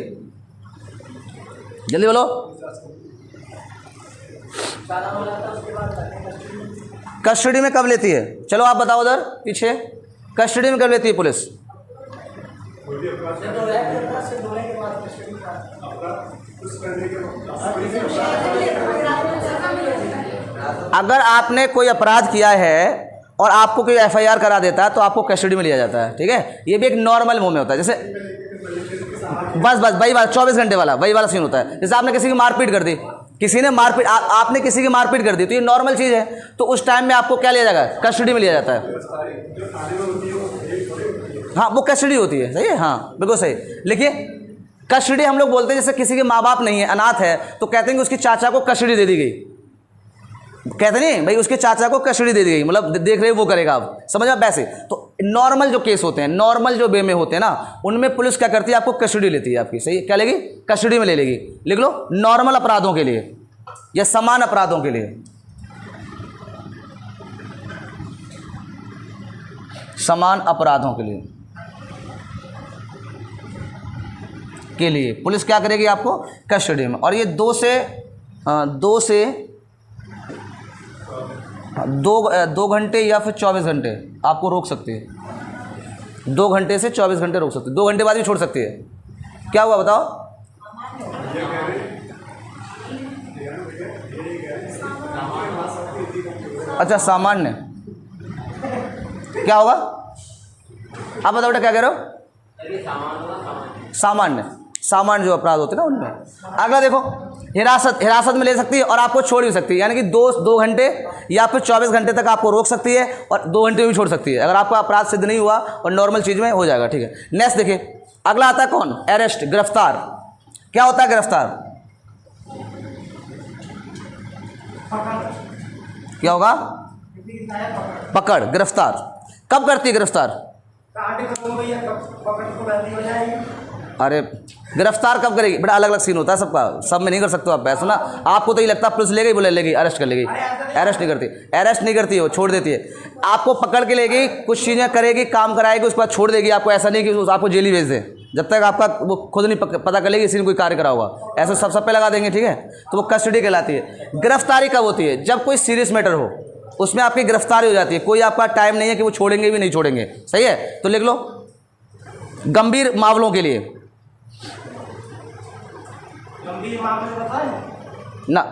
जल्दी बोलो। कस्टडी में कब लेती है? चलो आप बताओ उधर पीछे, कस्टडी में कब लेती है पुलिस? अगर आपने कोई अपराध किया है और आपको कोई एफआईआर करा देता है तो आपको कस्टडी में लिया जाता है, ठीक है। ये भी एक नॉर्मल मोड में होता है, जैसे बस वही वाला 24 घंटे वाला वही वाला सीन होता है। जैसे आपने किसी की मारपीट कर दी, किसी ने मारपीट आपने किसी की मारपीट कर दी, तो ये नॉर्मल चीज़ है। तो उस टाइम में आपको क्या लिया जाएगा? कस्टडी में लिया जाता है। हाँ वो कस्टडी होती है, सही है, हाँ बिल्कुल सही। लिखिए कस्टडी हम लोग बोलते हैं, जैसे किसी के माँ बाप नहीं है, अनाथ है, तो कहते हैं कि उसके चाचा को कस्टडी दे दी गई। कहते नहीं भाई उसके चाचा को कस्टडी दे दी गई, मतलब देख रहे वो करेगा, आप समझ में? वैसे तो नॉर्मल जो केस होते हैं, नॉर्मल जो वे में होते हैं ना, उनमें पुलिस क्या करती है? आपको कस्टडी लेती है आपकी, सही क्या लेगी? कस्टडी में ले लेगी। लिख लो नॉर्मल अपराधों के लिए या समान अपराधों के लिए, समान अपराधों के लिए पुलिस क्या करेगी? आपको कस्टडी में। और ये 2 घंटे या फिर 24 घंटे आपको रोक सकती है। 2 घंटे से 24 घंटे रोक सकती है, 2 घंटे बाद भी छोड़ सकती है। क्या हुआ बताओ? अच्छा सामान्य क्या होगा? आप बताओ बेटा क्या कह रहे हो? सामान्य जो अपराध होते हैं ना उनमें। अगला देखो, हिरासत में ले सकती है और आपको छोड़ भी सकती है, यानी कि 2 घंटे या फिर 24 घंटे तक आपको रोक सकती है और 2 घंटे में भी छोड़ सकती है, अगर आपका अपराध सिद्ध नहीं हुआ और नॉर्मल चीज़ में हो जाएगा, ठीक है। नेक्स्ट देखिए, अगला आता है कौन? अरेस्ट, गिरफ्तार। क्या होता है गिरफ्तार? क्या होगा? पकड़, गिरफ्तार। कब करती है गिरफ्तार? अरे गिरफ्तार कब करेगी बेटा, अलग अलग सीन होता है सबका, सब में नहीं कर सकते हो आप ऐसा ना। आपको तो ये लगता है पुलिस ले गई, बोले ले गई अरेस्ट कर लेगी, अरेस्ट नहीं करती, अरेस्ट नहीं करती वो छोड़ देती है। आपको पकड़ के लेगी, कुछ चीज़ें करेगी, काम कराएगी, उसके बाद छोड़ देगी आपको। ऐसा नहीं कि आपको जेल ही भेज दे, जब तक आपका वो खुद नहीं पता कर लेगी इसी ने कोई कार्य करा होगा, ऐसे सब पे लगा देंगे, ठीक है। तो वो कस्टडी कहलाती है। गिरफ्तारी कब होती है, जब कोई सीरियस मैटर हो, उसमें आपकी गिरफ्तारी हो जाती है। कोई आपका टाइम नहीं है कि वो छोड़ेंगे भी नहीं छोड़ेंगे, सही है। तो लिख लो गंभीर मामलों के लिए गंभीर मामले बताएं ना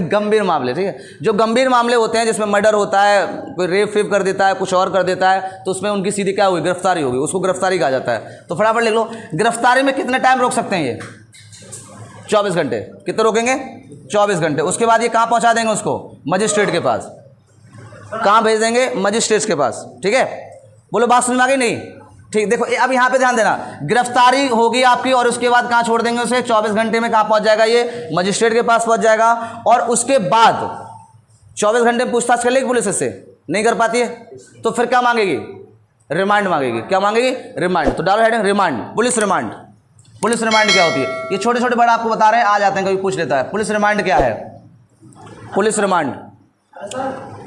गंभीर मामले, ठीक है। जो गंभीर मामले होते हैं जिसमें मर्डर होता है, कोई रेप फेप कर देता है, कुछ और कर देता है, तो उसमें उनकी सीधी क्या होगी, गिरफ्तारी होगी, उसको गिरफ्तारी कहा जाता है। तो फटाफट लिख लो गिरफ्तारी में कितने टाइम रोक सकते हैं ये, 24 घंटे। कितने रोकेंगे, 24 घंटे। उसके बाद ये कहाँ पहुँचा देंगे उसको, मजिस्ट्रेट के पास। कहाँ भेज देंगे, मजिस्ट्रेट के पास, ठीक है। बोलो बात समझ में आ गई नहीं, ठीक। देखो अब यहाँ पे ध्यान देना, गिरफ्तारी होगी आपकी और उसके बाद कहाँ छोड़ देंगे उसे, 24 घंटे में कहाँ पहुँच जाएगा ये, मजिस्ट्रेट के पास पहुँच जाएगा। और उसके बाद 24 घंटे में पूछताछ कर लेगी पुलिस इससे, नहीं कर पाती है तो फिर क्या मांगेगी, रिमांड मांगेगी। क्या मांगेगी, रिमांड। तो डालो heading remand, police remand. Police remand क्या होती है, ये छोटे छोटे वर्ड आपको बता रहे हैं, आ जाते हैं, कभी पूछ लेता है। पुलिस रिमांड क्या है, पुलिस रिमांड,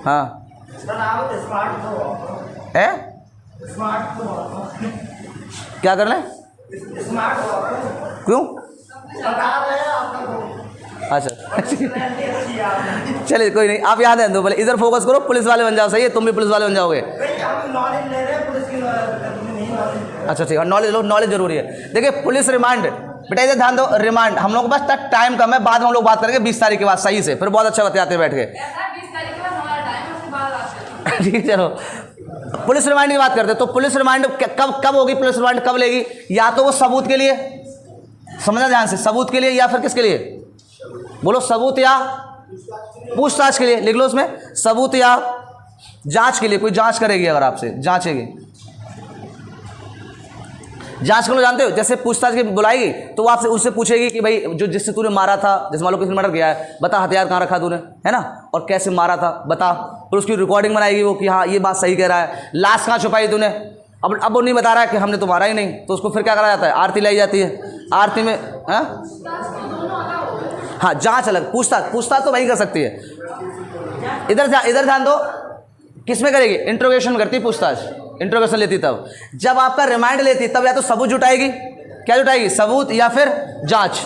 हाँ है क्या कर लें, क्यों, अच्छा चलिए कोई नहीं, आप याद है दो, पहले इधर फोकस करो, पुलिस वाले बन जाओ, सही है, तुम भी पुलिस वाले बन जाओगे। अच्छा ठीक है, नॉलेज लो, नॉलेज जरूरी है। देखिए पुलिस रिमांड, बेटा इधर ध्यान दो, रिमांड हम लोग के पास टाइम कम है, बाद में हम लोग बात करेंगे 20 तारीख के बाद सही से, फिर बहुत अच्छा बताते बैठ के, ठीक है। चलो पुलिस रिमांड की बात करते हैं। तो पुलिस रिमांड कब होगी, पुलिस रिमांड कब लेगी, या तो वो सबूत के लिए, समझना ध्यान से, सबूत के लिए, या फिर किसके लिए, बोलो सबूत या पूछताछ के लिए, लिख लो उसमें सबूत या जांच के लिए। कोई जांच करेगी, अगर आपसे जांचेगी, जांच करो, जानते हो, जैसे पूछताछ की बुलाएगी तो वो आपसे उससे पूछेगी कि भाई जो जिससे तूने मारा था, जैसे मान लो किसी ने मर्डर किया है, बता हथियार कहाँ रखा तूने, है ना, और कैसे मारा था बता। फिर उसकी रिकॉर्डिंग बनाएगी वो कि हाँ ये बात सही कह रहा है। लाश कहाँ छुपाई तूने, अब वो नहीं बता रहा है कि हमने तो मारा ही नहीं, तो उसको फिर क्या करा जाता है, आरती लाई जाती है। आरती में हाँ जाँच अलग, पूछताछ तो वही कर सकती है। इधर ध्यान दो, किस में करेगी, इंट्रोगेशन में करती है पूछताछ, इंट्रोगेशन लेती तब। जब आपका रिमांड लेती तब या तो सबूत जुटाएगी, क्या जुटाएगी, सबूत या फिर जांच।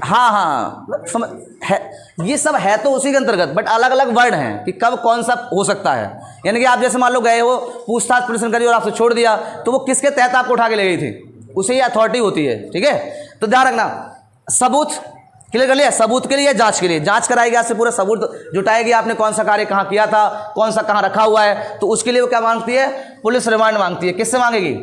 हाँ समझ है, ये सब है तो उसी के अंतर्गत, बट अलग अलग वर्ड हैं कि कब कौन सा हो सकता है। यानी कि आप जैसे मान लो गए हो, पूछताछ पुलिस ने करी और आपसे छोड़ दिया, तो वो किसके तहत आपको उठा के ले गई थी, उसे ही अथॉरिटी होती है, ठीक है। तो ध्यान रखना, सबूत क्लियर कर लिया, सबूत के लिए, जांच के लिए, जांच कराएगी आपसे, पूरा सबूत जुटाएगी, आपने कौन सा कार्य कहाँ किया था, कौन सा कहाँ रखा हुआ है, तो उसके लिए वो क्या मांगती है, पुलिस रिमांड मांगती है। किससे मांगेगी,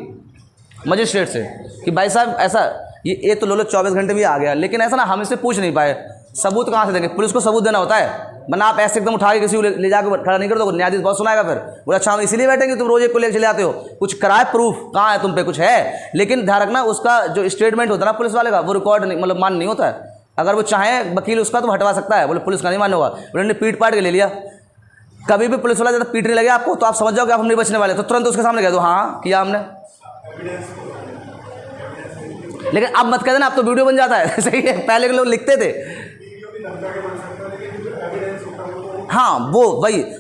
मजिस्ट्रेट से, कि भाई साहब ऐसा ये तो लो 24 घंटे भी आ गया, लेकिन ऐसा ना हम इससे पूछ नहीं पाए, सबूत कहाँ से देंगे, पुलिस को सबूत देना होता है, वरना आप ऐसे एकदम उठा के किसी को ले जाकर खड़ा नहीं कर दो, न्यायाधीश बहुत सुनाएगा फिर, बोला अच्छा हम इसीलिए बैठेंगे, तुम रोज एक को लेकर चले आते हो, कुछ कराए प्रूफ कहाँ है तुम पे, कुछ है। लेकिन ध्यान रखना, उसका जो स्टेटमेंट होता है ना पुलिस वाले का, वो रिकॉर्ड नहीं, मतलब मान नहीं होता है। अगर वो चाहे वकील उसका तो हटवा सकता है, बोले पुलिस का नहीं मान्य होगा, उन्होंने पीट पाट के ले लिया। कभी भी पुलिस वाला जब पीटने लगे आपको, तो आप समझ जाओ कि आप हम नहीं बचने वाले, तो तुरंत उसके सामने कह दो हाँ किया हमने। लेकिन अब मत कह देना, अब तो वीडियो बन जाता है सही है, पहले के लोग लिखते थे। हाँ वो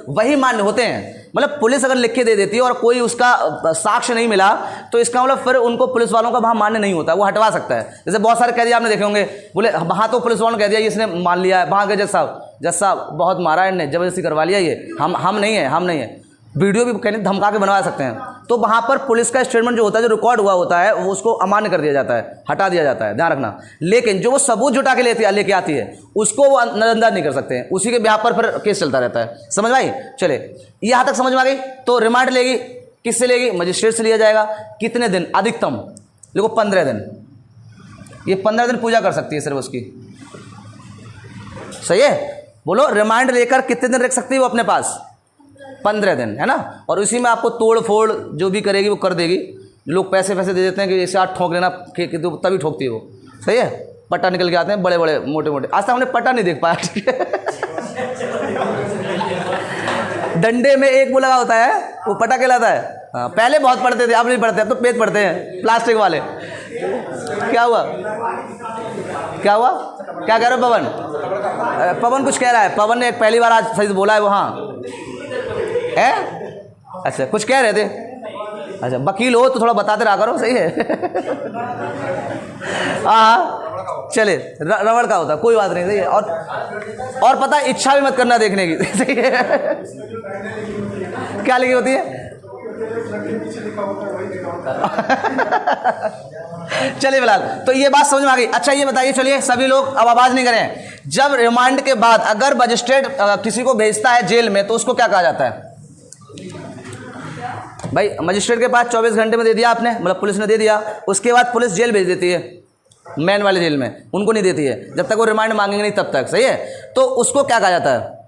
वही मान्य होते हैं, मतलब पुलिस अगर लिख के दे देती है और कोई उसका साक्ष्य नहीं मिला, तो इसका मतलब फिर उनको पुलिस वालों का वहाँ मान्य नहीं होता, वो हटवा सकता है। जैसे बहुत सारे कह दिया आपने देखे होंगे, बोले वहाँ तो पुलिस वालों ने कह दिया इसने मान लिया है, वहाँ गए जज साहब बहुत मारा है, इन्हें जबरदस्ती करवा लिया, ये हम नहीं है, वीडियो भी कहने धमका के बनवा सकते हैं। तो वहाँ पर पुलिस का स्टेटमेंट जो होता है, जो रिकॉर्ड हुआ होता है, वो उसको अमान्य कर दिया जाता है, हटा दिया जाता है, ध्यान रखना। लेकिन जो वो सबूत जुटा के लेके आती है, उसको वो नजरअंदाज नहीं कर सकते हैं, उसी के ब्याह पर फिर केस चलता रहता है। समझ में आई, चले यहाँ तक समझ में आ गई। तो रिमांड लेगी, किससे लेगी, मजिस्ट्रेट से लिया जाएगा। कितने दिन, अधिकतम देखो 15 दिन, ये 15 दिन पूजा कर सकती है सिर्फ उसकी, सही है। बोलो रिमांड लेकर कितने दिन रख सकती है वो अपने पास, 15 दिन, है ना। और उसी में आपको तोड़ फोड़ जो भी करेगी वो कर देगी। लोग पैसे दे देते हैं कि ऐसे 8 ठोक लेना, तो तभी ठोकती है वो, सही है। पट्टा निकल के आते हैं बड़े बड़े मोटे मोटे, आज तक हमने पट्टा नहीं देख पाया, ठीक है। डंडे में एक वो लगा होता है, वो पट्टा कहलाता है। हाँ, पहले बहुत पढ़ते थे, अब नहीं पढ़ते, अब तो पेज पढ़ते हैं प्लास्टिक वाले। क्या हुआ, क्या हुआ, क्या कह रहे हो पवन? पवन कुछ कह रहा है, पवन ने एक पहली बार आज सही से बोला है वो। हाँ है, अच्छा कुछ कह रहे थे। अच्छा वकील हो तो थोड़ा बताते रहा करो, सही है। हाँ चले, रबड़ का होता, कोई बात नहीं, सही है। और पता है, इच्छा भी मत करना देखने की, सही है। क्या लिखी होती है? चलिए फिलहाल तो ये बात समझ में आ गई। अच्छा ये बताइए, चलिए सभी लोग अब आवाज नहीं करें, जब रिमांड के बाद अगर मजिस्ट्रेट किसी को भेजता है जेल में तो उसको क्या कहा जाता है? भाई मजिस्ट्रेट के पास 24 घंटे में दे दिया आपने, मतलब पुलिस ने दे दिया, उसके बाद पुलिस जेल भेज देती है, मैन वाले जेल में, उनको नहीं देती है जब तक वो रिमांड मांगेंगे नहीं तब तक, सही है। तो उसको क्या कहा जाता है?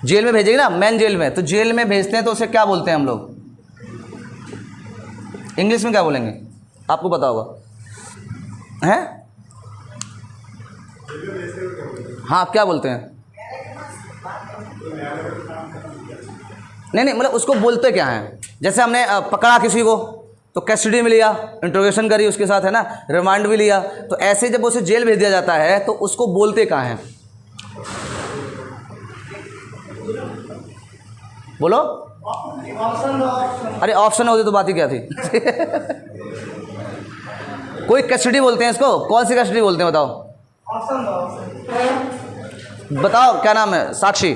जेल में भेजेगी ना, मैन जेल में, तो जेल में भेजते हैं तो उसे क्या बोलते हैं हम लोग? इंग्लिश में क्या बोलेंगे आपको पता होगा? हैं? हाँ क्या बोलते हैं? नहीं मतलब उसको बोलते क्या हैं? जैसे हमने पकड़ा किसी को तो कस्टडी में लिया, इंट्रोगेशन करी उसके साथ, है ना, रिमांड भी लिया, तो ऐसे जब उसे जेल भेज दिया जाता है तो उसको बोलते कहाँ हैं? बोलो। अरे ऑप्शन होती तो बात ही क्या थी। कोई कस्टडी बोलते हैं इसको, कौन सी कस्टडी बोलते हैं बताओ? बताओ क्या नाम है? साक्षी।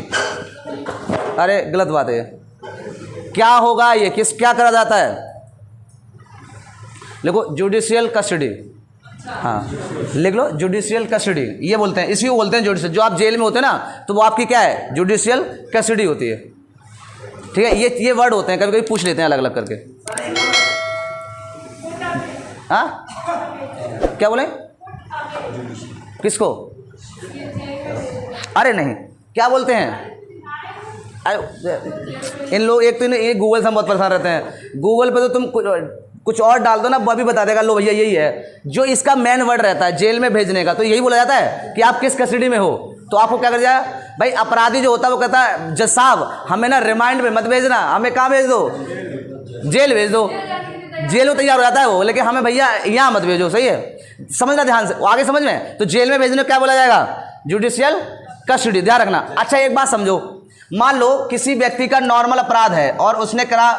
अरे गलत बात है, क्या होगा ये, क्या करा जाता है? लिखो जुडिशियल कस्टडी। हाँ लिख लो, जुडिशियल कस्टडी ये बोलते हैं, इसी को बोलते हैं जुडिशियल। जो आप जेल में होते हैं ना तो वो आपकी क्या है? जुडिशियल कस्टडी होती है, ठीक है। ये वर्ड होते हैं, कभी कभी पूछ लेते हैं अलग अलग करके। हाँ क्या बोले? किसको? अरे नहीं, क्या बोलते हैं? इन लोग एक तो ये गूगल से बहुत परेशान रहते हैं। गूगल पे तो तुम कुछ और डाल दो ना, वो भी बता देगा, लो भैया यही है। जो इसका मेन वर्ड रहता है जेल में भेजने का, तो यही बोला जाता है कि आप किस कस्टडी में हो। तो आपको क्या कर दिया भाई? अपराधी जो होता है वो कहता है जज साहब हमें ना रिमांड में मत भेजना, हमें कहाँ भेज दो? जेल भेज दो। जेल में तैयार हो जाता है वो, लेकिन हमें भैया यहाँ मत भेजो, सही है। समझना ध्यान से, आगे समझ में। तो जेल में भेजने को क्या बोला जाएगा? जुडिशियल कस्टडी, ध्यान रखना। अच्छा एक बात समझो, मान लो किसी व्यक्ति का नॉर्मल अपराध है और उसने करा,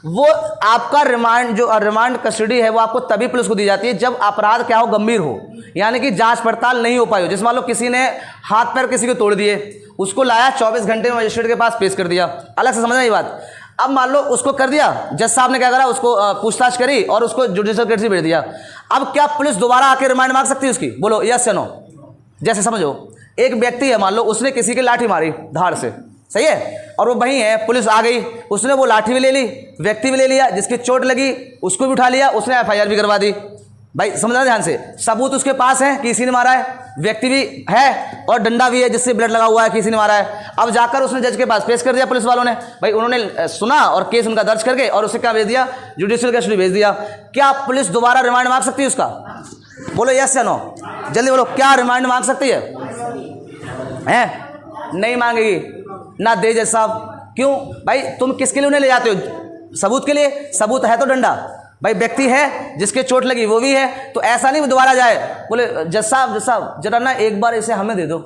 वो आपका रिमांड, जो रिमांड कस्टडी है वो आपको तभी पुलिस को दी जाती है जब अपराध क्या हो? गंभीर हो, यानी कि जांच पड़ताल नहीं हो पाई हो। जैसे मान लो किसी ने हाथ पैर किसी को तोड़ दिए, उसको लाया 24 घंटे में मजिस्ट्रेट के पास पेश कर दिया, अलग से समझना ये बात। अब मान लो उसको कर दिया, जज साहब ने क्या करा, उसको पूछताछ करी और उसको जुडिशियल कस्टडी भेज दिया। अब क्या पुलिस दोबारा आके रिमांड मांग सकती है उसकी? बोलो यस या नो। जैसे समझो एक व्यक्ति है, मान लो उसने किसी की लाठी मारी धार से, सही है, और वो वहीं है, पुलिस आ गई, उसने वो लाठी भी ले ली, व्यक्ति भी ले लिया, जिसकी चोट लगी उसको भी उठा लिया, उसने एफआईआर भी करवा दी। भाई समझना ध्यान से, सबूत उसके पास है कि किसी ने मारा है, व्यक्ति भी है और डंडा भी है जिससे ब्लड लगा हुआ है, किसी ने मारा है। अब जाकर उसने जज के पास पेश कर दिया पुलिस वालों ने, भाई उन्होंने सुना और केस उनका दर्ज करके और उसे क्या भेज दिया? जुडिशियल कस्टडी भेज दिया। क्या पुलिस दोबारा रिमांड मांग सकती है उसका? बोलो यस या नो, जल्दी बोलो, क्या रिमांड मांग सकती है? नहीं मांगेगी ना, दे जज साहब। क्यों भाई? तुम किसके लिए उन्हें ले जाते हो? सबूत के लिए। सबूत है तो डंडा, भाई व्यक्ति है जिसके चोट लगी वो भी है, तो ऐसा नहीं दोबारा जाए बोले जज साहब जरा ना एक बार इसे हमें दे दो,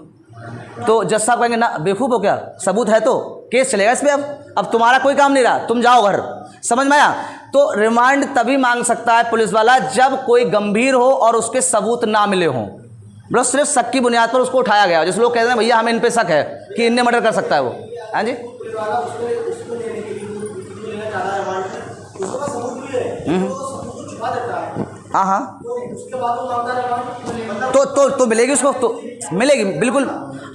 तो जज साहब कहेंगे ना बेवकूफ़ हो क्या, सबूत है तो केस चलेगा इस पर। अब तुम्हारा कोई काम नहीं रहा, तुम जाओ घर। समझ में आया? तो रिमांड तभी मांग सकता है पुलिस वाला जब कोई गंभीर हो और उसके सबूत ना मिले हों, बस सिर्फ शक की बुनियाद पर उसको उठाया गया। जिस लोग कहते हैं भैया हमें इन पे शक है कि इनने मर्डर कर सकता है वो। हाँ जी, हाँ हाँ, तो मिलेगी उसको, तो मिलेगी बिल्कुल।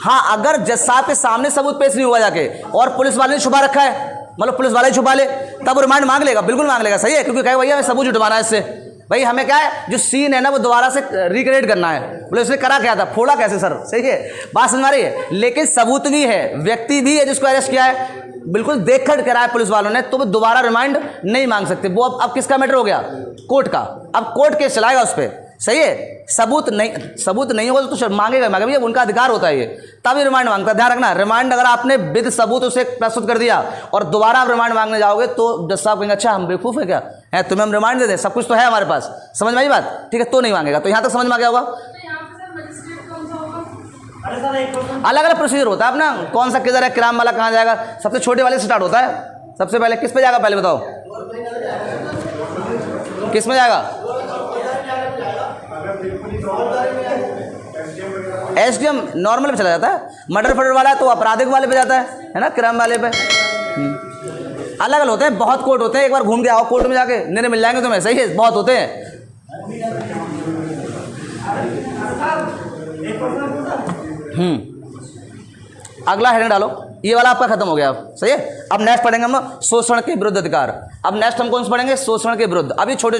हाँ अगर जज साहब के सामने सबूत पेश नहीं हुआ जाके और पुलिस वाले ने छुपा रखा है, मतलब पुलिस वाले छुपा ले, तब रिमांड मांग लेगा, बिल्कुल मांग लेगा, सही है। क्योंकि कहे भैया हमें सबूत जुटवाना है इससे, भाई हमें क्या है जो सीन है ना वो दोबारा से रिक्रिएट करना है। बोले उसने करा क्या था, फोड़ा कैसे सर, सही है, बात समझ आ रही है। लेकिन सबूत भी है, व्यक्ति भी है जिसको अरेस्ट किया है, बिल्कुल देख कर करा है पुलिस वालों ने, तो वो दोबारा रिमांड नहीं मांग सकते। वो अब किसका मैटर हो गया? कोर्ट का। अब कोर्ट केस चलाएगा उस पर, सही है। सबूत नहीं होगा तो मांगेगा भैया, उनका अधिकार होता है ये, तभी रिमांड मांगता है। ध्यान रखना, रिमांड अगर आपने विद सबूत उसे प्रस्तुत कर दिया और दोबारा आप रिमांड मांगने जाओगे तो जज साहब कहेंगे अच्छा हम बेवकूफ़ है क्या, है तुम्हें हम रिमांड दे दें, सब कुछ तो है हमारे पास, समझ में आई बात, ठीक है, तो नहीं मांगेगा। तो यहाँ तक समझ में आ गया होगा। अरे सर एक क्वेश्चन, अलग अलग प्रोसीजर होता है अपना, कौन सा किधर है, किराम वाला कहाँ जाएगा, सबसे छोटे वाले से स्टार्ट होता है। सबसे पहले किस पे जाएगा, पहले बताओ किस में जाएगा। एसडीएम नॉर्मल पे चला जाता है, मर्डर फर्डर वाला तो आपराधिक वाले पे जाता है ना, क्राइम वाले पे। अलग अलग होते हैं, बहुत कोर्ट होते हैं, एक बार घूम के आओ कोर्ट में जाके, निर्णय मिल जाएंगे तुम्हें, सही है, बहुत होते हैं। अगला हेडिंग डालो, ये वाला आपका खत्म हो गया अब, सही है। अब नेक्स्ट पढ़ेंगे हम शोषण के विरुद्ध अधिकार। अब नेक्स्ट हम कौन सा पढ़ेंगे, शोषण के विरुद्ध। अभी छोटे